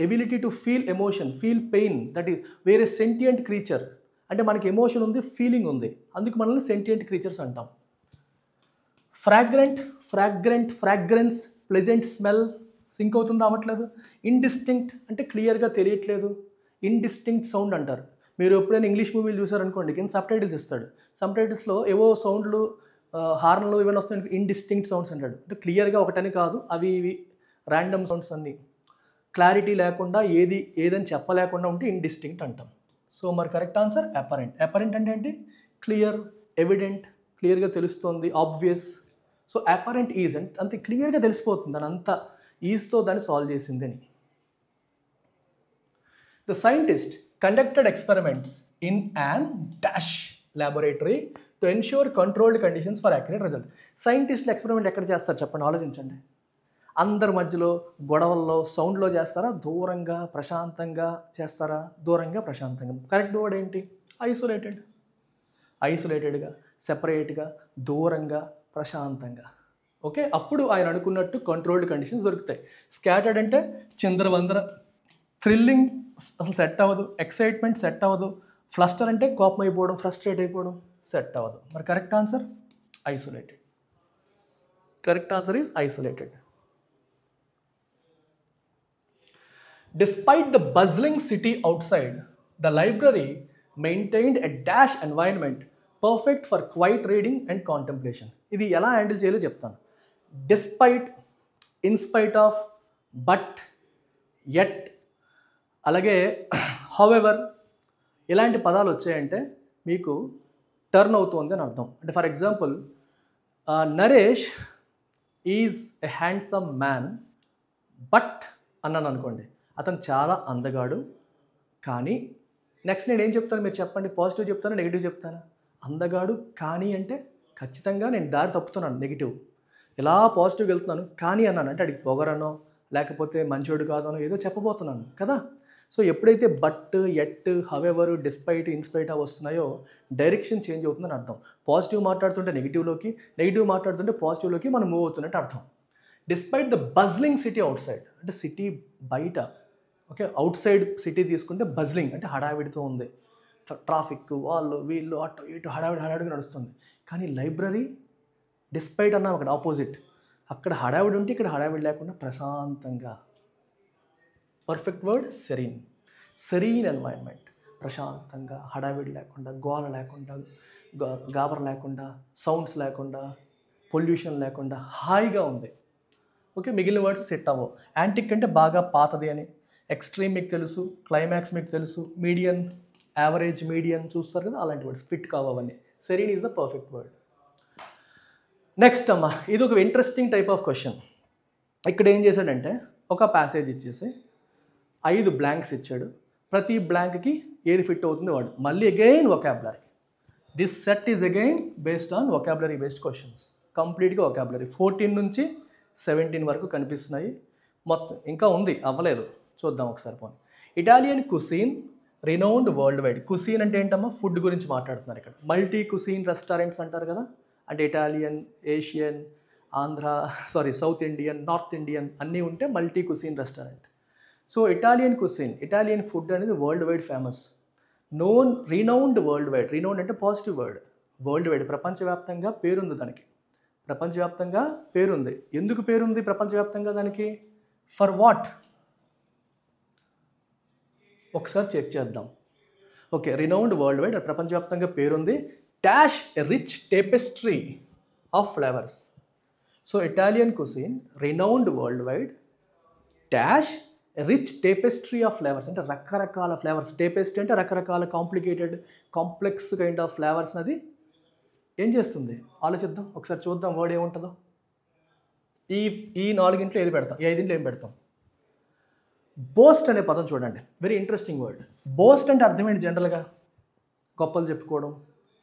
ability to feel emotion, feel pain. That is వేరే సెంటియంట్ క్రీచర్ అంటే మనకి ఎమోషన్ ఉంది, ఫీలింగ్ ఉంది, అందుకు మనల్ని సెంటియంట్ క్రీచర్స్ అంటాం. ఫ్రాగ్రెన్స్, ప్లెజెంట్ స్మెల్, సింక్ అవుతుందా? అవ్వట్లేదు. ఇండిస్టింక్ట్ అంటే క్లియర్గా తెలియట్లేదు, ఇండిస్టింక్ట్ సౌండ్ అంటారు. మీరు ఎప్పుడైనా ఇంగ్లీష్ మూవీలు చూసారనుకోండి, కింద సబ్ టైటిల్స్ ఇస్తాడు. సబ్ టైటిల్స్లో ఏవో సౌండ్లు, హార్న్లు ఇవన్నీ వస్తాయి, ఇండిస్టింక్ట్ సౌండ్స్ అంటాడు. అంటే క్లియర్గా ఒకటని కాదు, అవి ఇవి ర్యాండమ్ సౌండ్స్ అన్నీ, క్లారిటీ లేకుండా ఏదని చెప్పలేకుండా ఉంటే ఇండిస్టింక్ట్ అంటాం. సో మరి కరెక్ట్ ఆన్సర్ అపరెంట్ అంటే ఏంటి? క్లియర్, ఎవిడెంట్, క్లియర్గా తెలుస్తుంది, ఆబ్వియస్. సో అపరెంట్ ఈజ్ అంటే అంత క్లియర్గా తెలిసిపోతుంది, దాని అంత ఈజ్తో దాన్ని సాల్వ్ చేసింది అని. The scientist conducted experiments in an dash laboratory to ensure controlled conditions for accurate result. సైంటిస్టులు ఎక్స్పెరిమెంట్ ఎక్కడ చేస్తారు చెప్పండి, ఆలోచించండి. అందరి మధ్యలో, గొడవల్లో, సౌండ్లో చేస్తారా? దూరంగా ప్రశాంతంగా చేస్తారా? దూరంగా ప్రశాంతంగా. కరెక్ట్ వర్డ్ ఏంటి? ఐసోలేటెడ్గా, సెపరేట్గా, దూరంగా, ప్రశాంతంగా. ఓకే, అప్పుడు ఆయన అనుకున్నట్టు కంట్రోల్డ్ కండిషన్స్ దొరుకుతాయి. స్కాటర్డ్ అంటే చిందరవందర, థ్రిల్లింగ్ అసలు సెట్ అవ్వదు, ఎక్సైట్మెంట్ సెట్ అవ్వదు, ఫ్లస్టర్ అంటే కోపం అయిపోవడం, ఫ్రస్ట్రేట్ అయిపోవడం సెట్ అవ్వదు. మరి correct answer isolated. Correct answer is isolated. Despite the bustling city outside, the library maintained a dash environment perfect for quiet reading and contemplation. ఇది ఎలా హ్యాండిల్ చేయాలో చెప్తాను. Despite, in spite of, but, yet, అలాగే however ఇలాంటి పదాలు వచ్చాయంటే మీకు turn అవుతుంది అని అర్థం. అంటే for example, Naresh is a handsome man but అన్నాను అనుకోండి, అతను చాలా అందగాడు కానీ, నెక్స్ట్ నేను ఏం చెప్తాను మీరు చెప్పండి, పాజిటివ్ చెప్తానా నెగిటివ్ చెప్తానా? అందగాడు కానీ అంటే ఖచ్చితంగా నేను దారి తప్పుతున్నాను నెగిటివ్. ఇలా పాజిటివ్గా వెళ్తున్నాను కానీ అన్నాను అంటే అడిగి పొగరనో లేకపోతే మంచోడు కాదనో ఏదో చెప్పబోతున్నాను కదా. సో ఎప్పుడైతే but, at, however, despite, in spite వస్తున్నాయో డైరెక్షన్ చేంజ్ అవుతుందని అర్థం. పాజిటివ్ మాట్లాడుతుంటే నెగిటివ్లోకి, నెగిటివ్ మాట్లాడుతుంటే పాజిటివ్లోకి మనం మూవ్ అవుతున్నట్టు అర్థం. Despite the bustling city outside, అంటే సిటీ బయట, ఓకే, అవుట్ సైడ్ సిటీ తీసుకుంటే బజ్లింగ్ అంటే హడావిడితో ఉంది, ట్రాఫిక్, వాళ్ళు వీళ్ళు అటు ఇటు హడావిడిగా నడుస్తుంది. కానీ లైబ్రరీ డిస్పైట్ అన్నాం అక్కడ ఆపోజిట్, అక్కడ హడావిడి ఉంటే ఇక్కడ హడావిడి లేకుండా ప్రశాంతంగా. Perfect word serene. Serene environment, ప్రశాంతంగా, హడావిడి లేకుండా, గోల లేకుండా, గాబర లేకుండా, సౌండ్స్ లేకుండా, పొల్యూషన్ లేకుండా హాయిగా ఉంది. ఓకే, మిగిలిన వర్డ్స్ సెట్ అవ్వవు. యాంటిక్ అంటే బాగా పాతది అని, ఎక్స్ట్రీమ్ మీకు తెలుసు, క్లైమాక్స్ మీకు తెలుసు, మీడియన్, యావరేజ్, మీడియన్ చూస్తారు కదా, అలాంటి వర్డ్స్ ఫిట్ కావన్నీ. Serene is the perfect word. Next అమ్మా, ఇది ఒక ఇంట్రెస్టింగ్ టైప్ ఆఫ్ క్వశ్చన్. ఇక్కడ ఏం చేశాడంటే ఒక ప్యాసేజ్ ఇచ్చేసి 5 బ్లాంక్స్ ఇచ్చాడు, ప్రతి బ్లాంక్కి ఏది ఫిట్ అవుతుంది వాడు. మళ్ళీ again vocabulary. This set is again based on vocabulary based questions, కంప్లీట్గా వొకాబులరీ. 14 నుంచి 17 వరకు కనిపిస్తున్నాయి. మొత్తం ఇంకా ఉంది, అవ్వలేదు, చూద్దాం ఒకసారి పోనీ. Italian cuisine renowned worldwide. Cuisine అంటే ఏంటమ్మా, ఫుడ్ గురించి మాట్లాడుతున్నారు ఇక్కడ. మల్టీ కుసీన్ రెస్టారెంట్స్ అంటారు కదా, అంటే Italian, Asian, south Indian, north Indian అన్నీ ఉంటే multi cuisine restaurant. So Italian cuisine, Italian food అనేది worldwide famous. Renowned worldwide. Renowned అంటే పాజిటివ్ వర్డ్. వరల్డ్ వైడ్, ప్రపంచవ్యాప్తంగా పేరుంది దానికి. ప్రపంచవ్యాప్తంగా పేరుంది. ఎందుకు పేరుంది ప్రపంచవ్యాప్తంగా దానికి? For what? ఒకసారి చెక్ చేద్దాం. ఓకే, రినౌండ్ వరల్డ్ వైడ్, ప్రపంచవ్యాప్తంగా పేరుంది. Dash a rich tapestry of flavours. So Italian cuisine renowned worldwide dash rich tapestry of flavours, అంటే రకరకాల ఫ్లేవర్స్. టేపెస్ట్రీ అంటే రకరకాల complicated, complex kind of flavours అది ఏం చేస్తుంది ఆలోచిద్దాం ఒకసారి, చూద్దాం వర్డ్ ఏముంటుందో. ఈ 4 ఏది పెడతాం, ఈ 5 ఏం పెడతాం? బోస్ట్ అనే పదం చూడండి, వెరీ ఇంట్రెస్టింగ్ వర్డ్. బోస్ట్ అంటే అర్థమేంటి జనరల్గా? గొప్పలు చెప్పుకోవడం.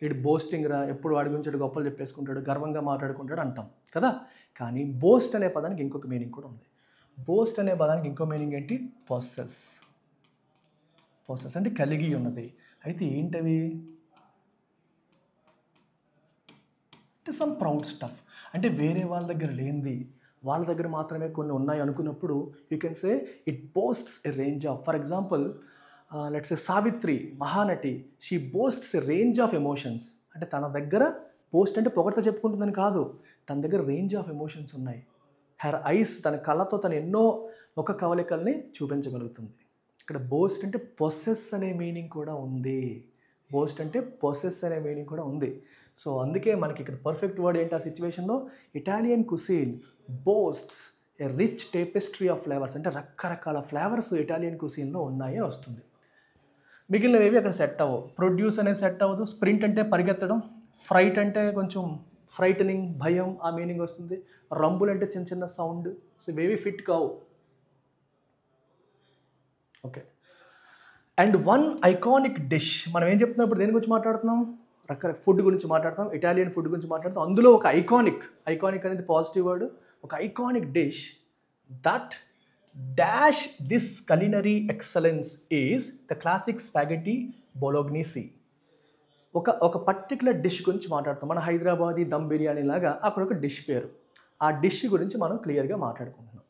వీడు బోస్టింగ్ రా, ఎప్పుడు వాడి గురించి గొప్పలు చెప్పేసుకుంటాడు, గర్వంగా మాట్లాడుకుంటాడు అంటాం కదా. కానీ బోస్ట్ అనే పదానికి ఇంకొక మీనింగ్ కూడా ఉంది. బోస్ట్ అనే పదానికి ఇంకో మీనింగ్ ఏంటి? పొసెస్. పొసెస్ అంటే కలిగి ఉన్నది. అయితే ఏంటవి? అంటే సమ్ ప్రౌడ్ స్టఫ్, అంటే వేరే వాళ్ళ దగ్గర లేనిది వాళ్ళ దగ్గర మాత్రమే కొన్ని ఉన్నాయి అనుకున్నప్పుడు you can say it boasts a range of. For example let's say Savitri, Mahanati, she boasts a range of emotions. అంటే తన దగ్గర బోస్ట్ అంటే పొగడత చెప్పుకుంటుందని కాదు, తన దగ్గర రేంజ్ ఆఫ్ ఎమోషన్స్ ఉన్నాయి. హెర్ ఐస్, తన కళ్ళతో తను ఎన్నో ఒక కవలికల్ని చూపించగలుగుతుంది. ఇక్కడ బోస్ట్ అంటే పొసెస్ అనే మీనింగ్ కూడా ఉంది. బోస్ట్ అంటే పొసెస్ అనే మీనింగ్ కూడా ఉంది. సో అందుకే మనకి ఇక్కడ పర్ఫెక్ట్ వర్డ్ ఏంటి ఆ సిచ్యువేషన్లో? Italian cuisine boasts a rich tapestry of flavours, అంటే రకరకాల ఫ్లేవర్స్ ఇటాలియన్ కుసీన్లో ఉన్నాయి అని వస్తుంది. మిగిలినవి అక్కడ సెట్ అవ్వవు. ప్రొడ్యూస్ అనేది సెట్ అవ్వదు. స్ప్రింట్ అంటే పరిగెత్తడం, ఫ్రైట్ అంటే కొంచెం ఫ్రైటనింగ్, భయం, ఆ మీనింగ్ వస్తుంది. రంబుల్ అంటే చిన్న చిన్న సౌండ్. సో ఇవేవి ఫిట్ కావు. Okay, and one iconic dish. మనం ఏం చెప్తున్నప్పుడు దేని గురించి మాట్లాడుతున్నాం? రకరకాల ఫుడ్ గురించి మాట్లాడతాం, ఇటాలియన్ ఫుడ్ గురించి మాట్లాడతాం. అందులో ఒక ఐకానిక్ అనేది పాజిటివ్ వర్డ్. ఒక iconic dish that dash this culinary excellence is the classic spaghetti bolognese. ఒక పర్టికులర్ డిష్ గురించి మాట్లాడతాం. మన హైదరాబాదీ దమ్ బిర్యానీ లాగా అక్కడ ఒక డిష్ పేరు. ఆ డిష్ గురించి మనం క్లియర్గా మాట్లాడుకుంటున్నాం.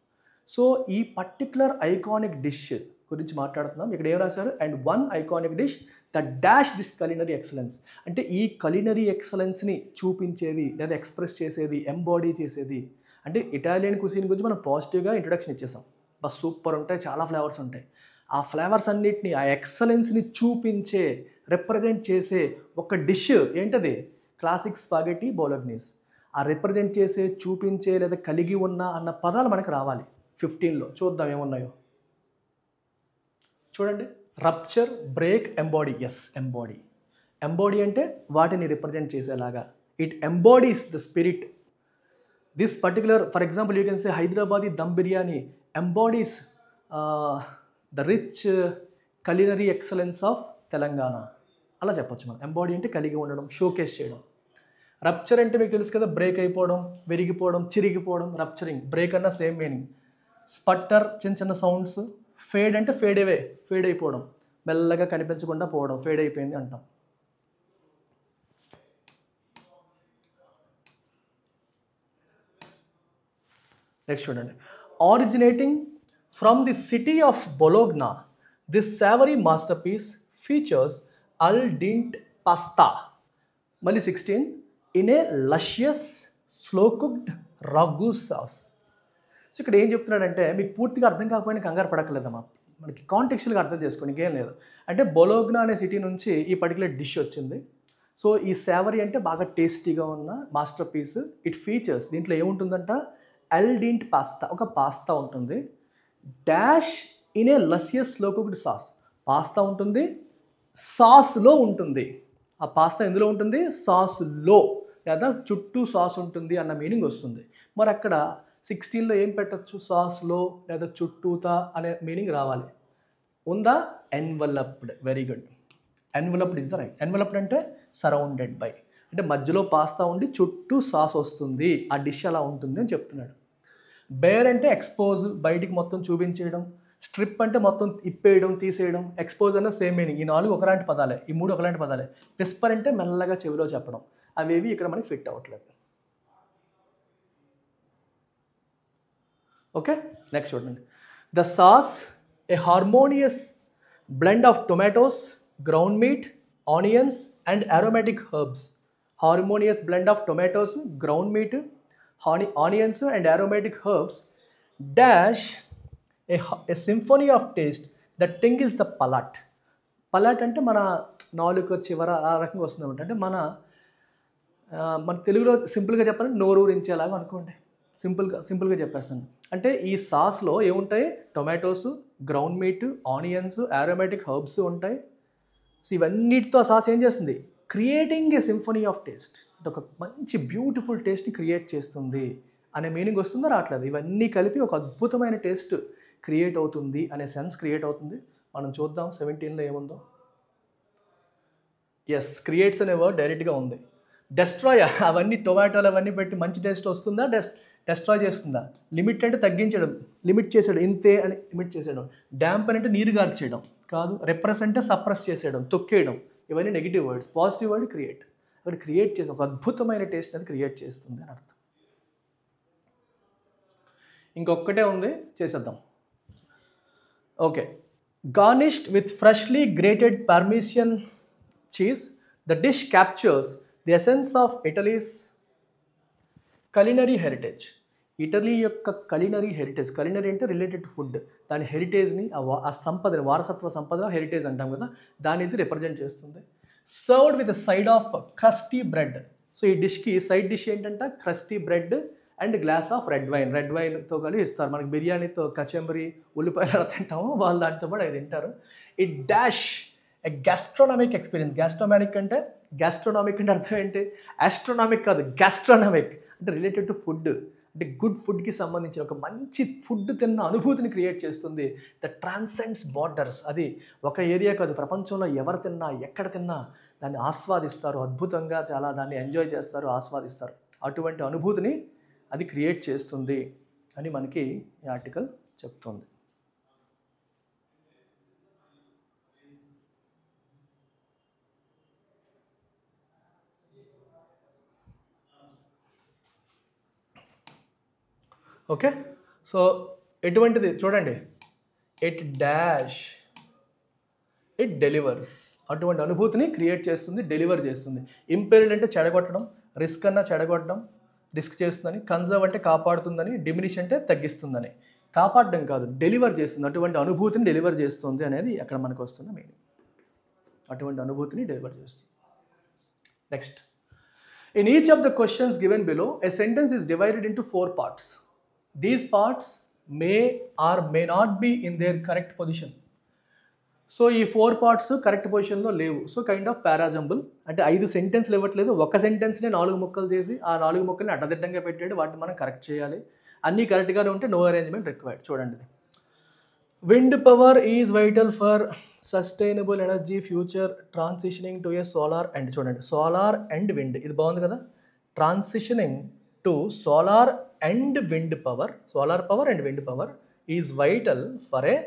సో ఈ పర్టికులర్ ఐకానిక్ డిష్ గురించి మాట్లాడుతున్నాం. ఇక్కడ ఏం రాశారు? And one iconic dish that dash this culinary excellence, అంటే ఈ culinary ఎక్సలెన్స్ని చూపించేది లేదా ఎక్స్ప్రెస్ చేసేది, ఎంబాడీ చేసేది. అంటే ఇటాలియన్ కుసీన్ గురించి మనం పాజిటివ్గా ఇంట్రొడక్షన్ ఇచ్చేసాం. బస్ సూపర్ ఉంటాయి, చాలా ఫ్లేవర్స్ ఉంటాయి. ఆ ఫ్లేవర్స్ అన్నిటిని, ఆ ఎక్సలెన్స్ని చూపించే, రిప్రజెంట్ చేసే ఒక డిష్ ఏంటది? Classic spaghetti bolognese. ఆ రిప్రజెంట్ చేసే, చూపించే లేదా కలిగి ఉన్న అన్న పదాలు మనకు రావాలి. 15లో చూద్దాం ఏమున్నాయో. చూడండి, rupture, break, embody. Yes, embody. Embody అంటే వాటిని రిప్రజెంట్ చేసేలాగా. It embodies the spirit, this particular, for example you can say Hyderabadi dum biryani embodies the rich culinary excellence of Telangana. అలా చెప్పొచ్చు మనం. ఎంబాడీ అంటే కలిగి ఉండడం, షోకేస్ చేయడం. రప్చర్ అంటే మీకు తెలుసు కదా, బ్రేక్ అయిపోవడం, విరిగిపోవడం, చిరిగిపోవడం, రప్చరింగ్. బ్రేక్ అన్న సేమ్ మీనింగ్. స్పట్టర్ చిన్న చిన్న సౌండ్స్. ఫేడ్ అంటే ఫేడ్ అవే, ఫేడ్ అయిపోవడం, మెల్లగా కనిపించకుండా పోవడం, ఫేడ్ అయిపోయింది అంటాం. నెక్స్ట్ చూడండి. Originating from the city of Bologna, this savoury masterpiece features al dente pasta. మళ్ళీ 16 in a luscious slow cooked ragu sauce. So ఇక్కడ ఏం చెప్తున్నాడంటే, మీకు పూర్తిగా అర్థం కాకపోయినా కంగారు పడక్కర్లేదమ్మా, మనకి కాంటెక్చువల్గా అర్థం చేసుకోండి, ఇంకేం లేదు. అంటే బొలోగ్నా అనే సిటీ నుంచి ఈ పర్టికులర్ డిష్ వచ్చింది. సో ఈ సావరీ అంటే బాగా టేస్టీగా ఉన్న మాస్టర్ పీస్. ఇట్ ఫీచర్స్, దీంట్లో ఏముంటుందంట, అల్ డింట్ పాస్తా, ఒక పాస్తా ఉంటుంది. Dash in a luscious slow cooked sauce, pasta ఉంటుంది, సాస్లో ఉంటుంది. ఆ పాస్తా ఎందులో ఉంటుంది, సాస్లో, లేదా చుట్టూ సాస్ ఉంటుంది అన్న మీనింగ్ వస్తుంది. మరి అక్కడ 16లో ఏం పెట్టచ్చు, సాస్లో లేదా చుట్టూతా అనే మీనింగ్ రావాలి. ఉందా, enveloped. Very good, enveloped is the right. Enveloped అంటే సరౌండెడ్ బై, అంటే మధ్యలో పాస్తా ఉండి చుట్టూ సాస్ వస్తుంది, ఆ డిష్ అలా ఉంటుంది అని చెప్తున్నాడు. బేర్ అంటే ఎక్స్పోజ్, బయటికి మొత్తం చూపించేయడం. స్ట్రిప్ అంటే మొత్తం ఇప్పేయడం, తీసేయడం. ఎక్స్పోజ్ అన్న సేమ్ మీనింగ్. ఈ 4 ఒకలాంటి పదాలే, ఈ 3 ఒకలాంటి పదాలే. విస్పర్ అంటే మెల్లగా చెవిలో చెప్పడం. అవేవి ఇక్కడ మనకి ఫిట్ అవ్వట్లేదు. ఓకే, నెక్స్ట్ చూడండి. The sauce a harmonious blend of tomatoes, ground meat, onions and aromatic herbs. Harmonious blend of tomatoes, ground meat, onions and aromatic herbs dash a symphony of taste that tingles the palate. Palate అంటే మన నాలుక చివర ఆ రకంగా వస్తుంది. అంటే మన తెలుగులో సింపుల్గా చెప్పాలంటే నోరూరించేలాగా అనుకోండి. సింపుల్గా చెప్పేస్తాను. అంటే ఈ సాస్లో ఏముంటాయి, tomatoes, ground meat, onions, aromatic herbs ఉంటాయి. సో ఇవన్నిటితో ఆ సాస్ ఏం చేస్తుంది, creating a symphony of taste, అంటే ఒక మంచి బ్యూటిఫుల్ టేస్ట్ని క్రియేట్ చేస్తుంది అనే మీనింగ్ వస్తుందో రావట్లేదు. ఇవన్నీ కలిపి ఒక అద్భుతమైన టేస్ట్ క్రియేట్ అవుతుంది అనే సెన్స్ క్రియేట్ అవుతుంది. మనం చూద్దాం 17లో ఏముందో. ఎస్, క్రియేట్స్ అనే వర్డ్ డైరెక్ట్గా ఉంది. డెస్ట్రాయ్, అవన్నీ టొమాటోలు అవన్నీ పెట్టి మంచి టేస్ట్ వస్తుందా, డెస్ట్రాయ్ చేస్తుందా. లిమిట్ అంటే తగ్గించడం, లిమిట్ చేసేయడం, ఇంతే అని లిమిట్ చేసేయడం. డ్యాంప్ అంటే నీరు గార్చేయడం కాదు. రెప్రెస్ అంటే సప్రెస్ చేసేయడం, తొక్కేయడం. ఇవన్నీ negative words. Positive word create. అక్కడ క్రియేట్ చేసి ఒక అద్భుతమైన టేస్ట్ అది క్రియేట్ చేస్తుంది అని అర్థం. ఇంకొక్కటే ఉంది, చేసేద్దాం. Okay, garnished with freshly grated parmesan cheese, the dish captures the essence of Italy's culinary heritage. Italy యొక్క culinary హెరిటేజ్. culinary అంటే రిలేటెడ్ టు ఫుడ్. దాని హెరిటేజ్ని, ఆ సంపదని, వారసత్వ సంపద హెరిటేజ్ అంటాం కదా, దాన్ని ఇది రిప్రజెంట్ చేస్తుంది. Served with side of crusty bread. So ఈ డిష్కి సైడ్ డిష్ ఏంటంటే crusty bread and glass of red wine. Red వైన్తో కలిపి ఇస్తారు. మనకి బిర్యానీతో కచంబరి, ఉల్లిపాయలు ఎలా తింటామో వాళ్ళు దాంతో పాటు అది తింటారు. It dash a gastronomic experience. Gastronomic అంటే అర్థం ఏంటి, ఆస్ట్రోనామిక్ కాదు, గ్యాస్ట్రోనామిక్ అంటే రిలేటెడ్ టు ఫుడ్. అంటే గుడ్ ఫుడ్కి సంబంధించిన ఒక మంచి ఫుడ్ తిన్న అనుభూతిని క్రియేట్ చేస్తుంది. The transcends borders. అది ఒక ఏరియా కాదు, ప్రపంచంలో ఎవరు తిన్నా, ఎక్కడ తిన్నా దాన్ని ఆస్వాదిస్తారు, అద్భుతంగా చాలా దాన్ని ఎంజాయ్ చేస్తారు, ఆస్వాదిస్తారు. అటువంటి అనుభూతిని అది క్రియేట్ చేస్తుంది అని మనకి ఈ ఆర్టికల్ చెప్తుంది. ఓకే, సో ఎటువంటిది చూడండి, ఇట్ డాష్ ఇట్ డెలివర్స్. అటువంటి అనుభూతిని క్రియేట్ చేస్తుంది, డెలివర్ చేస్తుంది. ఇంపెరిల్ అంటే చెడగొట్టడం, రిస్క్ అన్న చెడగొట్టడం, రిస్క్ చేస్తుందని. కన్జర్వ్ అంటే కాపాడుతుందని, డిమినిష్ అంటే తగ్గిస్తుందని. కాపాడడం కాదు, డెలివర్ చేస్తుంది. అటువంటి అనుభూతిని డెలివర్ చేస్తుంది అనేది అక్కడ మనకు వస్తున్న మీనింగ్. అటువంటి అనుభూతిని డెలివర్ చేస్తుంది. Next, in each of the questions given below a sentence is divided into 4 parts. These parts may or may not be in their correct position. So ఈ 4 పార్ట్స్ కరెక్ట్ పొజిషన్లో లేవు. సో కైండ్ ఆఫ్ పారాజంబుల్, అంటే 5 సెంటెన్స్లు ఇవ్వట్లేదు, ఒక సెంటెన్స్ని 4 ముక్కలు చేసి ఆ 4 ముక్కల్ని అడ్డదిడ్డంగా పెట్టాడు, వాటిని మనం కరెక్ట్ చేయాలి. అన్నీ కరెక్ట్గానే ఉంటే నో అరేంజ్మెంట్ రిక్వైర్డ్. చూడండి, wind power is vital for sustainable energy future transitioning to a solar and చూడండి solar and wind, ఇది బాగుంది కదా, transitioning to solar and wind power, solar power and wind power is vital for a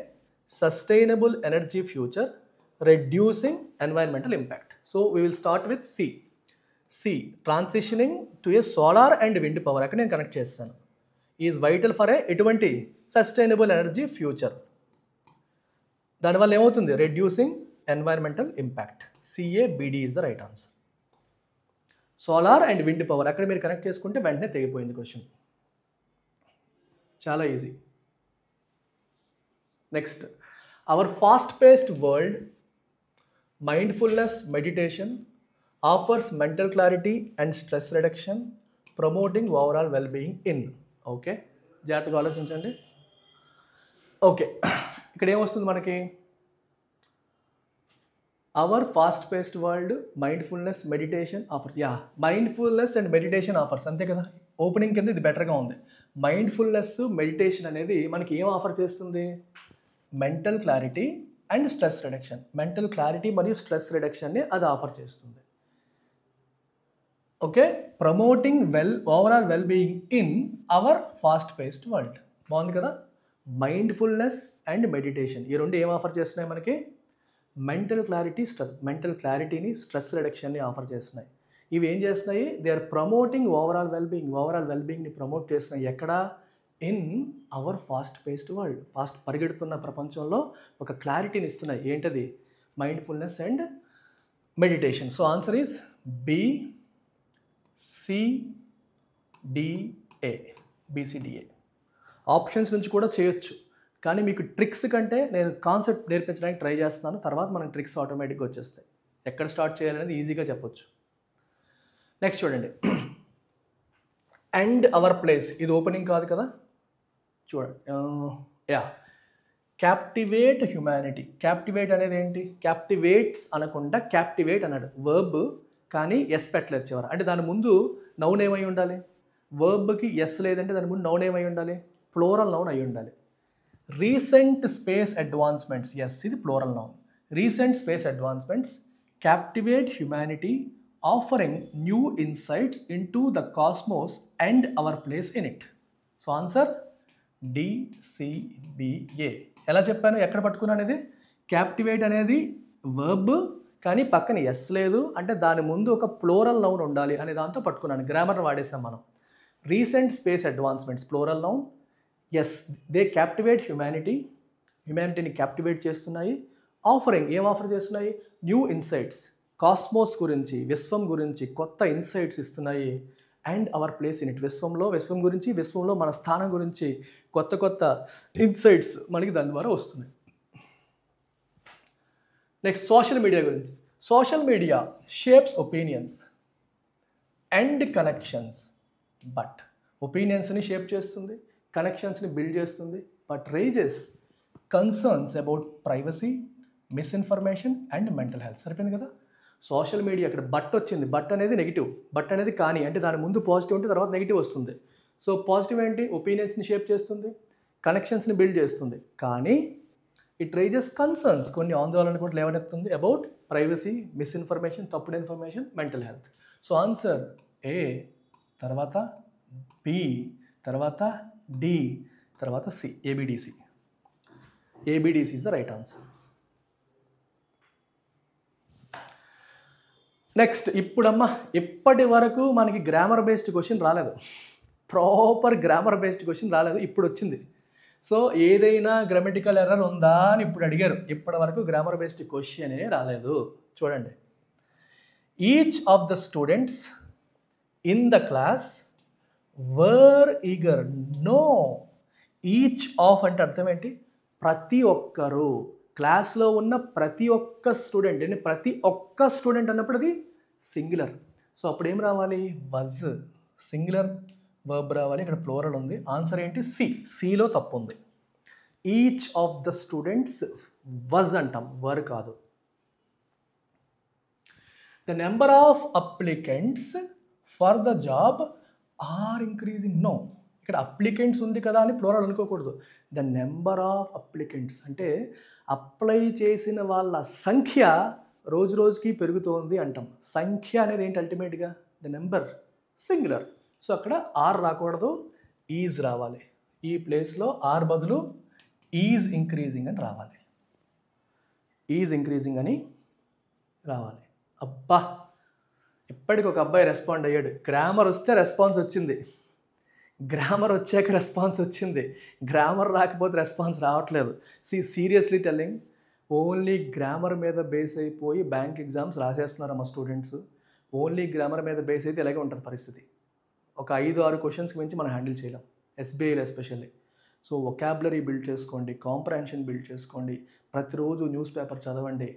sustainable energy future reducing environmental impact. So we will start with C transitioning to a solar and wind power, అక్కడ నేను connect చేస్తాను, is vital for a ఎటువంటి sustainable energy future, దానివల్ల ఏమవుతుంది, reducing environmental impact. CABD is the right answer. Solar and wind power అక్కడ మీరు connect చేసుకుంటే వెంటనే తెగిపోయింది క్వశ్చన్, చాలా easy. Next, our fast paced world mindfulness meditation offers mental clarity and stress reduction promoting overall well being in. Okay, జాగ్రత్తగా ఆలోచించండి. Okay, ఇక్కడ ఏమొస్తుంది మనకి, our fast paced world mindfulness meditation offers. Mindfulness and meditation offers, అంతే కదా, opening కింద ఇది బెటర్గా ఉంది. మైండ్ఫుల్నెస్ మెడిటేషన్ అనేది మనకి ఏం ఆఫర్ చేస్తుంది, mental clarity and stress reduction, mental clarity మరియు స్ట్రెస్ రిడక్షన్ని అది ఆఫర్ చేస్తుంది. Okay, promoting overall well being in our fast paced world, బాగుంది కదా. మైండ్ఫుల్నెస్ అండ్ మెడిటేషన్ ఈ రెండు ఏం ఆఫర్ చేస్తున్నాయి మనకి, మెంటల్ క్లారిటీ మెంటల్ క్లారిటీని స్ట్రెస్ రిడక్షన్ని ఆఫర్ చేస్తున్నాయి. ఇవి ఏం చేస్తున్నాయి, they are promoting overall well బీయింగ్ని ప్రమోట్ చేస్తున్నాయి. ఎక్కడ, in our fast paced world, fast పరిగెడుతున్న ప్రపంచంలో ఒక క్లారిటీని ఇస్తున్నాయి. ఏంటది, mindfulness and meditation. So answer is BCDA. Options నుంచి కూడా చేయొచ్చు, కానీ మీకు ట్రిక్స్ కంటే నేను కాన్సెప్ట్ నేర్పించడానికి ట్రై చేస్తున్నాను, తర్వాత మనకు ట్రిక్స్ ఆటోమేటిక్గా వచ్చేస్తాయి. ఎక్కడ స్టార్ట్ చేయాలనేది ఈజీగా చెప్పొచ్చు. నెక్స్ట్ చూడండి, అండ్ అవర్ ప్లేస్, ఇది ఓపెనింగ్ కాదు కదా, చూడండి. క్యాప్టివేట్ హ్యుమానిటీ, క్యాప్టివేట్ అనేది ఏంటి, క్యాప్టివేట్స్ అనకుండా క్యాప్టివేట్ అన్నాడు, వర్బ్ కానీ ఎస్ పెట్టలేదు చివర, అంటే దాని ముందు నౌన్ ఏమై ఉండాలి, వర్బ్కి ఎస్ లేదంటే దాని ముందు నౌన్ ఏమై ఉండాలి, ప్లోరల్ నౌన్ అయి ఉండాలి. రీసెంట్ స్పేస్ అడ్వాన్స్మెంట్స్, ఎస్ ఇది plural noun, recent space advancements captivate humanity offering new insights in to the cosmos and our place in it. So answer DCBA. ఎలా చెప్పాను, ఎక్కడ పట్టుకున్నాను ఇది, క్యాప్టివేట్ అనేది వర్బ్ కానీ పక్కన ఎస్ లేదు, అంటే దాని ముందు ఒక ప్లోరల్ నౌన్ ఉండాలి అనే దాంతో పట్టుకున్నాను, గ్రామర్ వాడేసాం మనం. Recent space advancements plural noun, yes they captivate హ్యుమానిటీని క్యాప్టివేట్ చేస్తున్నాయి. ఆఫరింగ్ ఏం ఆఫర్ చేస్తున్నాయి, న్యూ ఇన్సైట్స్, కాస్మోస్ గురించి, విశ్వం గురించి కొత్త ఇన్సైట్స్ ఇస్తున్నాయి. And our place in it, విశ్వం గురించి, విశ్వంలో మన స్థానం గురించి కొత్త ఇన్సైట్స్ మనకి దాని ద్వారా వస్తున్నాయి. నెక్స్ట్, సోషల్ మీడియా గురించి. Social media shapes opinions and connections, but ఒపీనియన్స్ని షేప్ చేస్తుంది, కనెక్షన్స్ని బిల్డ్ చేస్తుంది, but raises concerns about privacy, misinformation and mental health. సరిపోయింది కదా. సోషల్ మీడియా, అక్కడ బట్ వచ్చింది, బట్ అనేది నెగిటివ్, బట్ అనేది కానీ, అంటే దాని ముందు పాజిటివ్ ఉంటే తర్వాత నెగిటివ్ వస్తుంది. సో పాజిటివ్ ఏంటి, ఒపీనియన్స్ని షేప్ చేస్తుంది, కనెక్షన్స్ని బిల్డ్ చేస్తుంది, కానీ ఇట్ రైజెస్ కన్సర్న్స్, కొన్ని ఆందోళన కూడా లేవనెత్తుంది అబౌట్ ప్రైవసీ, మిస్ఇన్ఫర్మేషన్, తప్పుడు information, mental health. So answer A, తర్వాత B, తర్వాత D, తర్వాత C, ABDC. ABDC is the right answer. Next, ఇప్పుడమ్మా ఇప్పటి వరకు మనకి గ్రామర్ బేస్డ్ క్వశ్చన్ రాలేదు, ప్రాపర్ గ్రామర్ బేస్డ్ క్వశ్చన్ రాలేదు, ఇప్పుడు వచ్చింది. సో ఏదైనా గ్రామటికల్ ఎర్రర్ ఉందా అని ఇప్పుడు అడిగారు, ఇప్పటి వరకు గ్రామర్ బేస్డ్ క్వశ్చనే రాలేదు. చూడండి, each of the students in the class were eager. No, each of అంటే అర్థం ఏంటి, ప్రతి ఒక్కరు, క్లాస్లో ఉన్న ప్రతి ఒక్క స్టూడెంట్, అంటే ప్రతి ఒక్క స్టూడెంట్ అన్నప్పుడు అది సింగులర్. సో అప్పుడు ఏం రావాలి, వజ్, సింగులర్ వర్బ్ రావాలి. ఇక్కడ ప్లోరల్ ఉంది. ఆన్సర్ ఏంటి, సిలో తప్పు ఉంది. Each of the students was అంటాం, వర్ కాదు. The number of applicants for the job are increasing. No, ఇక్కడ అప్లికెంట్స్ ఉంది కదా అని ప్లూరల్ అనుకోకూడదు. ద నెంబర్ ఆఫ్ అప్లికెంట్స్ అంటే అప్లై చేసిన వాళ్ళ సంఖ్య రోజు రోజుకి పెరుగుతోంది అంటాం. సంఖ్య అనేది ఏంటి అల్టిమేట్గా? The number, singular. సో అక్కడ ఆర్ రాకూడదు, ఈజ్ రావాలి. ఈ ప్లేస్లో ఆర్ బదులు ఈజ్ ఇంక్రీజింగ్ అని రావాలి. ఈజ్ ఇంక్రీజింగ్ అని రావాలి. అబ్బా, ఇప్పటికి ఒక అబ్బాయి రెస్పాండ్ అయ్యాడు. గ్రామర్ వస్తే రెస్పాన్స్ వచ్చింది, గ్రామర్ వచ్చాక రెస్పాన్స్ వచ్చింది, గ్రామర్ రాకపోతే రెస్పాన్స్ రావట్లేదు. సీరియస్లీ టెల్లింగ్, ఓన్లీ గ్రామర్ మీద బేస్ అయిపోయి బ్యాంక్ ఎగ్జామ్స్ రాసేస్తున్నారు మా స్టూడెంట్స్. ఓన్లీ గ్రామర్ మీద బేస్ అయితే ఇలాగే ఉంటుంది పరిస్థితి. ఒక 5-6 క్వశ్చన్స్కి మించి మనం హ్యాండిల్ చేయలేం, ఎస్బీఐలో ఎస్పెషల్లీ. సో వొకాబులరీ బిల్డ్ చేసుకోండి, కాంప్రహెన్షన్ బిల్డ్ చేసుకోండి, ప్రతిరోజు న్యూస్ పేపర్ చదవండి.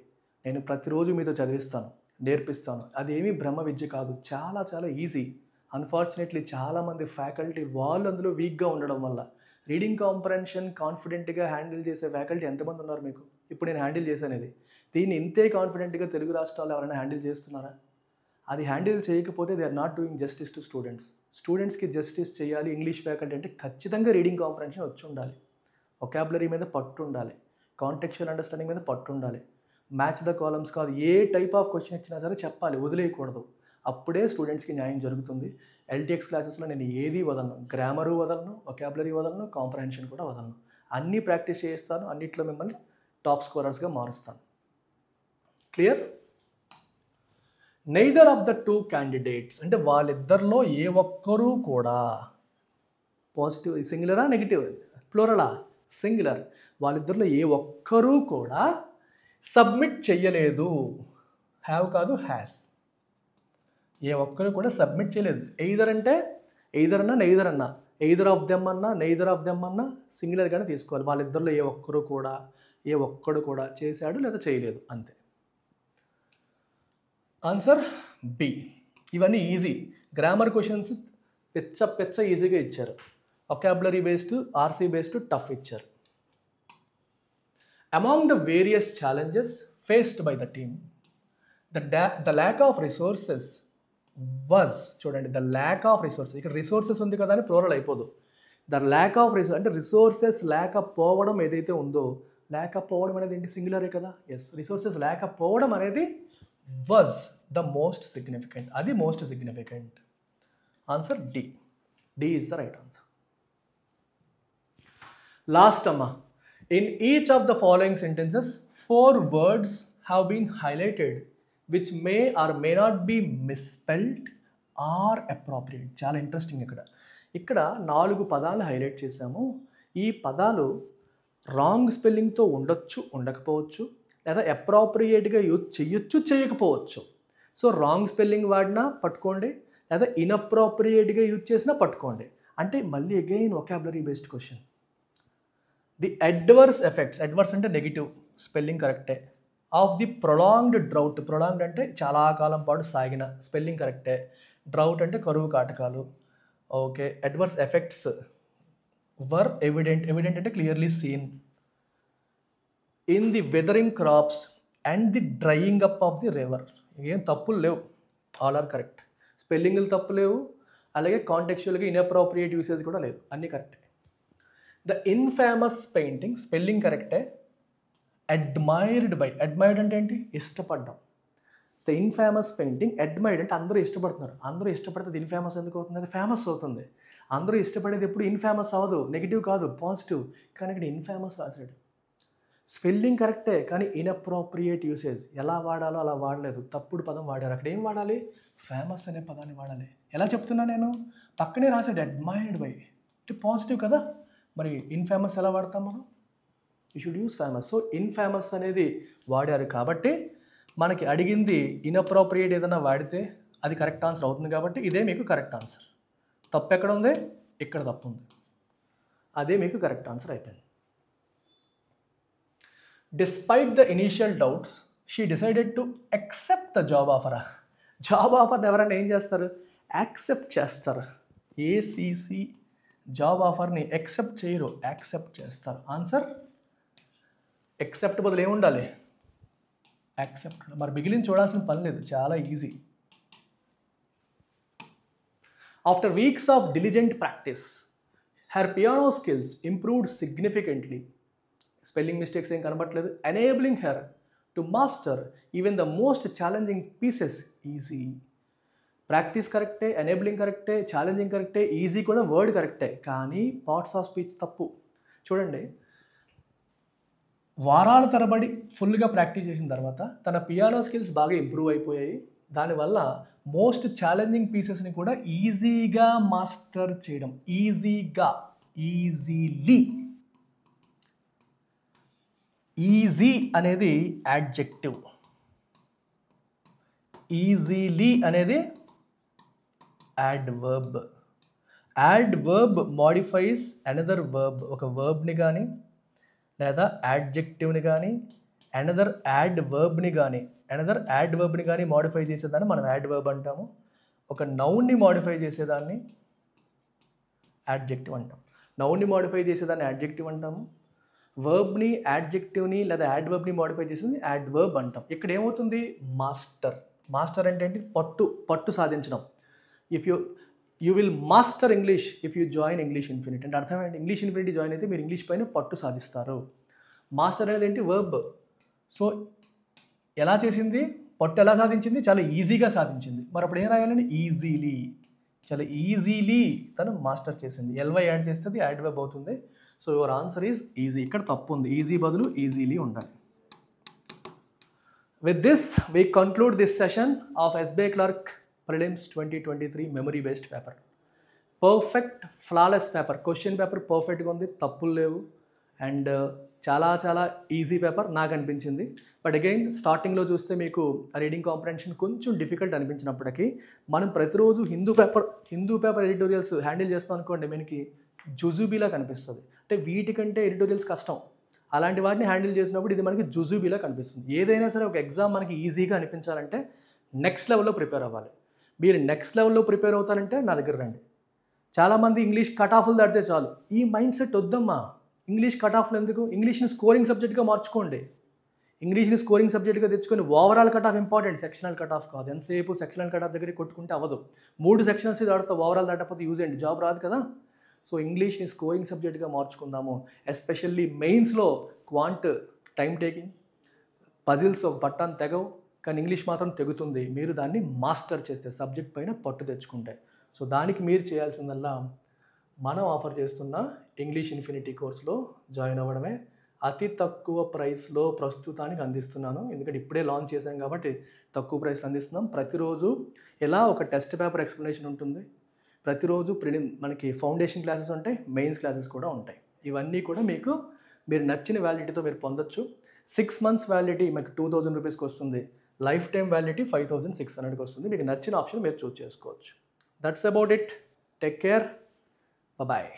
నేను ప్రతిరోజు మీతో చదివిస్తాను, నేర్పిస్తాను. అదేమీ బ్రహ్మ విద్య కాదు, చాలా చాలా ఈజీ. అన్ఫార్చునేట్లీ చాలామంది ఫ్యాకల్టీ వాళ్ళు అందులో వీక్గా ఉండడం వల్ల రీడింగ్ కాంప్రహెన్షన్ కాన్ఫిడెంట్గా హ్యాండిల్ చేసే ఫ్యాకల్టీ ఎంతమంది ఉన్నారు మీకు? ఇప్పుడు నేను హ్యాండిల్ చేశాను. దీన్ని ఇంతే కాన్ఫిడెంట్గా తెలుగు రాష్ట్రాల్లో ఎవరైనా హ్యాండిల్ చేస్తున్నారా? అది హ్యాండిల్ చేయకపోతే they are not doing justice to students. స్టూడెంట్స్కి జస్టిస్ చేయాలి. ఇంగ్లీష్ ఫ్యాకల్టీ అంటే ఖచ్చితంగా రీడింగ్ కాంప్రహెన్షన్ వచ్చి ఉండాలి, వొకాబులరీ మీద పట్టు ఉండాలి, కాంటెక్చువల్ అండర్స్టాండింగ్ మీద పట్టు ఉండాలి. మ్యాచ్ ద కాలమ్స్ కాదు, ఏ టైప్ ఆఫ్ క్వశ్చన్ ఇచ్చినా సరే చెప్పాలి, వదిలేయకూడదు. అప్పుడే స్టూడెంట్స్కి న్యాయం జరుగుతుంది. ఎల్టీఎక్స్ క్లాసెస్లో నేను ఏది వదలను, గ్రామరు వదలను, వొకాబులరీ వదలను, కాంప్రహెన్షన్ కూడా వదలను. అన్నీ ప్రాక్టీస్ చేయిస్తాను, అన్నిట్లో మిమ్మల్ని టాప్ స్కోరర్స్గా మారుస్తాను. Clear? Neither of the two candidates అంటే వాళ్ళిద్దరిలో ఏ ఒక్కరూ కూడా, పాజిటివ్ సింగులరా నెగిటివ్ ప్లూరలా? సింగులర్. వాళ్ళిద్దరిలో ఏ ఒక్కరూ కూడా సబ్మిట్ చెయ్యలేదు. హ్యావ్ కాదు, హ్యాస్. ఏ ఒక్కరు కూడా సబ్మిట్ చేయలేదు. ఎయిదర్ అంటే ఎయిదర్ అన్నా నెయిదర్ అన్నా, ఎయిదర్ ఆఫ్ దెమ్ అన్నా నెయిదర్ ఆఫ్ దెమ్ అన్నా సింగులర్గానే తీసుకోవాలి. వాళ్ళిద్దరిలో ఏ ఒక్కడు కూడా చేశాడు లేదా చేయలేదు, అంతే. Answer B. ఇవన్నీ ఈజీ. గ్రామర్ క్వశ్చన్స్ పెచ్చ ఈజీగా ఇచ్చారు. Vocabulary based, RC based tough ఇచ్చారు. Among the various challenges faced by the team, the lack of resources was. చూడండి, ద ల్యాక్ ఆఫ్ రిసోర్సెస్, ఇక్కడ రిసోర్సెస్ ఉంది కదా అని ప్లూరల్ అయిపోదు. ద ల్యాక్ ఆఫ్ రిసోర్స్ అంటే రిసోర్సెస్ లేకపోవడం ఏదైతే ఉందో, లేకపోవడం అనేది ఏంటి? సింగులరే కదా. ఎస్, రిసోర్సెస్ లేకపోవడం అనేది వాజ్ ద మోస్ట్ సిగ్నిఫికెంట్. అది most significant. Answer D. D is the right answer. Last అమ్మా. In each of the following sentences 4 words have been highlighted which may or may not be misspelled or appropriate. చాలా interesting. ఇక్కడ 4 పదాలు highlight చేశాము. ఈ పదాలు wrong స్పెల్లింగ్తో ఉండొచ్చు, ఉండకపోవచ్చు, లేదా అప్రాప్రియేట్గా యూజ్ చేయొచ్చు, చేయకపోవచ్చు. సో రాంగ్ స్పెల్లింగ్ వాడినా పట్టుకోండి, లేదా ఇన్అప్రాప్రియేట్గా యూజ్ చేసినా పట్టుకోండి. అంటే మళ్ళీ again vocabulary based question. The adverse effects, adverse అంటే నెగిటివ్, స్పెల్లింగ్ కరెక్టే. Of the prolonged drought, prolonged అంటే చాలా కాలం పాటు సాగిన, స్పెల్లింగ్ కరెక్టే. డ్రౌట్ అంటే కరువు కాటకాలు. ఓకే, అడ్వర్స్ ఎఫెక్ట్స్ వర్ ఎవిడెంట్, ఎవిడెంట్ అంటే clearly seen. In the weathering crops and the drying up of the river. ఏం తప్పులు లేవు, ఆల్ ఆర్ కరెక్ట్. స్పెల్లింగ్లు తప్పు లేవు, అలాగే కాంటెక్చువల్గా ఇన్అప్రోప్రియేట్ యూసేజ్ కూడా లేదు, అన్నీ కరెక్టే. ద ఇన్ఫేమస్ పెయింటింగ్, స్పెల్లింగ్ కరెక్టే. అడ్మైర్డ్ బై, అడ్మైర్డ్ అంటే ఏంటి? ఇష్టపడ్డం. ద ఇన్ఫేమస్ పెయింటింగ్, అడ్మైర్డ్ అంటే అందరూ ఇష్టపడుతున్నారు. అందరూ ఇష్టపడితే ఇన్ఫేమస్ ఎందుకు అవుతుంది? అది ఫేమస్ అవుతుంది. అందరూ ఇష్టపడేది ఎప్పుడు ఇన్ఫేమస్ అవ్వదు, నెగిటివ్ కాదు, పాజిటివ్. కానీ ఇక్కడ ఇన్ఫేమస్ రాశాడు. స్పెల్లింగ్ కరెక్టే, కానీ ఇన్అప్రోప్రియేట్ యూసేజ్, ఎలా వాడాలో అలా వాడలేదు, తప్పుడు పదం వాడారు. అక్కడ ఏం వాడాలి? ఫేమస్ అనే పదాన్ని వాడాలి. ఎలా చెప్తున్నా నేను? పక్కనే రాశాడు అడ్మైర్డ్ బై, అంటే పాజిటివ్ కదా. మరి ఇన్ఫేమస్ ఎలా వాడతాం మనం? You should use famous. So infamous అనేది వాడారు కాబట్టి మనకి అడిగింది ఇన్అప్రోప్రియేట్ ఏదైనా వాడితే అది కరెక్ట్ ఆన్సర్ అవుతుంది. కాబట్టి ఇదే మీకు కరెక్ట్ ఆన్సర్. తప్పు ఎక్కడ ఉంది? ఇక్కడ తప్పు ఉంది. అదే మీకు కరెక్ట్ ఆన్సర్ అయిపోయింది. Despite the initial doubts she decided to accept the job offer. Job ఆఫర్ని ఎవరైనా ఏం చేస్తారు? యాక్సెప్ట్ చేస్తారు. ఏసీసీ జాబ్ ఆఫర్ని యాక్సెప్ట్ చేయరు, యాక్సెప్ట్ చేస్తారు. ఆన్సర్ ఎక్సెప్ట్ బదులు ఏముండాలి, యాక్సెప్ట్. మరి మిగిలిన చూడాల్సిన పని లేదు, చాలా easy. After weeks of diligent practice her piano skills improved significantly. Spelling mistakes ఏం కనబడట్లేదు. Enabling her to master even the most challenging pieces easy. Practice కరెక్టే, ఎనేబులింగ్ కరెక్టే, ఛాలెంజింగ్ కరెక్టే, ఈజీ కూడా వర్డ్ కరెక్టే, కానీ పార్ట్స్ ఆఫ్ స్పీచ్ తప్పు. చూడండి, వారాల తరబడి ఫుల్గా ప్రాక్టీస్ చేసిన తర్వాత తన పియానో స్కిల్స్ బాగా ఇంప్రూవ్ అయిపోయాయి. దానివల్ల మోస్ట్ ఛాలెంజింగ్ పీసెస్ని కూడా ఈజీగా మాస్టర్ చేయడం. ఈజీగా, ఈజీలీ. ఈజీ అనేది యాడ్జెక్టివ్, ఈజీలీ అనేది adverb. Adverb modifies another verb. ఒక వర్బ్ని కానీ లేదా యాడ్జెక్టివ్ని కానీ అనదర్ యాడ్వర్బ్ని కానీ మోడిఫై చేసేదాన్ని మనం యాడ్వర్బ్ అంటాము. ఒక నౌన్ని మోడిఫై చేసేదాన్ని యాడ్జెక్టివ్ అంటాం. నౌన్ని మోడిఫై చేసేదాన్ని యాడ్జెక్టివ్ అంటాము. వర్బ్ని, యాడ్జెక్టివ్ని లేదా యాడ్వర్బ్ని మోడిఫై చేసేది యాడ్వర్బ్ అంటాం. ఇక్కడ ఏమవుతుంది, మాస్టర్. మాస్టర్ అంటే ఏంటి, పట్టు సాధించడం. If you will master English if you join English infinity. అంటే అర్థం ఏంటి, ఇంగ్లీష్ ఇన్ఫినిటీ జాయిన్ అయితే మీరు ఇంగ్లీష్ పైన పట్టు సాధిస్తారు. మాస్టర్ అనేది ఏంటి, వర్బ్. సో ఎలా చేసింది, పట్టు ఎలా సాధించింది, చాలా ఈజీగా సాధించింది. మరి అప్పుడు ఏం రాయాలండి, ఈజీలీ. చాలా ఈజీలీ తను మాస్టర్ చేసింది. ఎల్వై యాడ్ చేస్తే అది యాడ్వర్బ్ అవుతుంది. So your answer is easy. ఇక్కడ తప్పు ఉంది, ఈజీ బదులు ఈజీలీ ఉండాలి. With this, we conclude this session of SBI Clerk Prelims 2023 memory based paper. Perfect, flawless paper. Question paper perfectగా ఉంది, తప్పులు లేవు. అండ్ చాలా చాలా ఈజీ పేపర్ నాకు అనిపించింది. బట్ అగైన్ స్టార్టింగ్లో చూస్తే మీకు రీడింగ్ కాంప్రహెన్షన్ కొంచెం డిఫికల్ట్ అనిపించినప్పటికీ మనం ప్రతిరోజు హిందూ పేపర్ ఎడిటోరియల్స్ హ్యాండిల్ చేస్తాం అనుకోండి, మనకి జుజుబీలా కనిపిస్తుంది. అంటే వీటికంటే ఎడిటోరియల్స్ కష్టం. అలాంటి వాటిని హ్యాండిల్ చేసినప్పుడు ఇది మనకి జుజుబీలా కనిపిస్తుంది. ఏదైనా సరే ఒక ఎగ్జామ్ మనకి ఈజీగా అనిపించాలంటే నెక్స్ట్ లెవెల్లో ప్రిపేర్ అవ్వాలి. మీరు నెక్స్ట్ లెవెల్లో ప్రిపేర్ అవుతారంటే నా దగ్గర రండి. చాలామంది ఇంగ్లీష్ కట్ ఆఫ్లు దాటితే చాలు. ఈ మైండ్ సెట్ వద్దమ్మా. ఇంగ్లీష్ కట్ ఆఫ్లు ఎందుకు, ఇంగ్లీష్ని స్కోరింగ్ సబ్జెక్ట్గా మార్చుకోండి. ఇంగ్లీష్ని స్కోరింగ్ సబ్జెక్ట్గా తెచ్చుకొని overall cut off important, sectional cut off కాదు. ఎంతసేపు సెక్షనల్ కట్ ఆఫ్ దగ్గరికి కొట్టుకుంటే అవ్వదు. 3 సెక్షనల్స్ దాటితే ఓవరాల్ దాటకపోతే యూజ్ ఏంటి, జాబ్ రాదు కదా. సో ఇంగ్లీష్ని స్కోరింగ్ సబ్జెక్ట్గా మార్చుకుందాము. ఎస్పెషల్లీ మెయిన్స్లో క్వాంట్ టైం టేకింగ్, పజిల్స్ ఒక పట్టాన్ని తెగవు, కానీ ఇంగ్లీష్ మాత్రం తెగుతుంది. మీరు దాన్ని మాస్టర్ చేస్తే, సబ్జెక్ట్ పైన పట్టు తెచ్చుకుంటే. సో దానికి మీరు చేయాల్సిందల్లా మనం ఆఫర్ చేస్తున్న ఇంగ్లీష్ ఇన్ఫినిటీ కోర్సులో జాయిన్ అవ్వడమే. అతి తక్కువ ప్రైస్లో ప్రస్తుతానికి అందిస్తున్నాను. ఎందుకంటే ఇప్పుడే లాంచ్ చేశాం కాబట్టి తక్కువ ప్రైస్లో అందిస్తున్నాం. ప్రతిరోజు ఎలా ఒక టెస్ట్ పేపర్ ఎక్స్ప్లెనేషన్ ఉంటుంది, ప్రతిరోజు మనకి ఫౌండేషన్ క్లాసెస్ ఉంటాయి, మెయిన్స్ క్లాసెస్ కూడా ఉంటాయి. ఇవన్నీ కూడా మీరు నచ్చిన వ్యాలిడిటీతో మీరు పొందొచ్చు. 6 months వ్యాలిడిటీ మీకు 2000 రూపీస్కి వస్తుంది. లైఫ్ టైం వ్యాలిడిటీ 5600కి వస్తుంది. మీకు నచ్చిన ఆప్షన్ మీరు చూస్ చేసుకోవచ్చు. That's about it. Take care. Bye.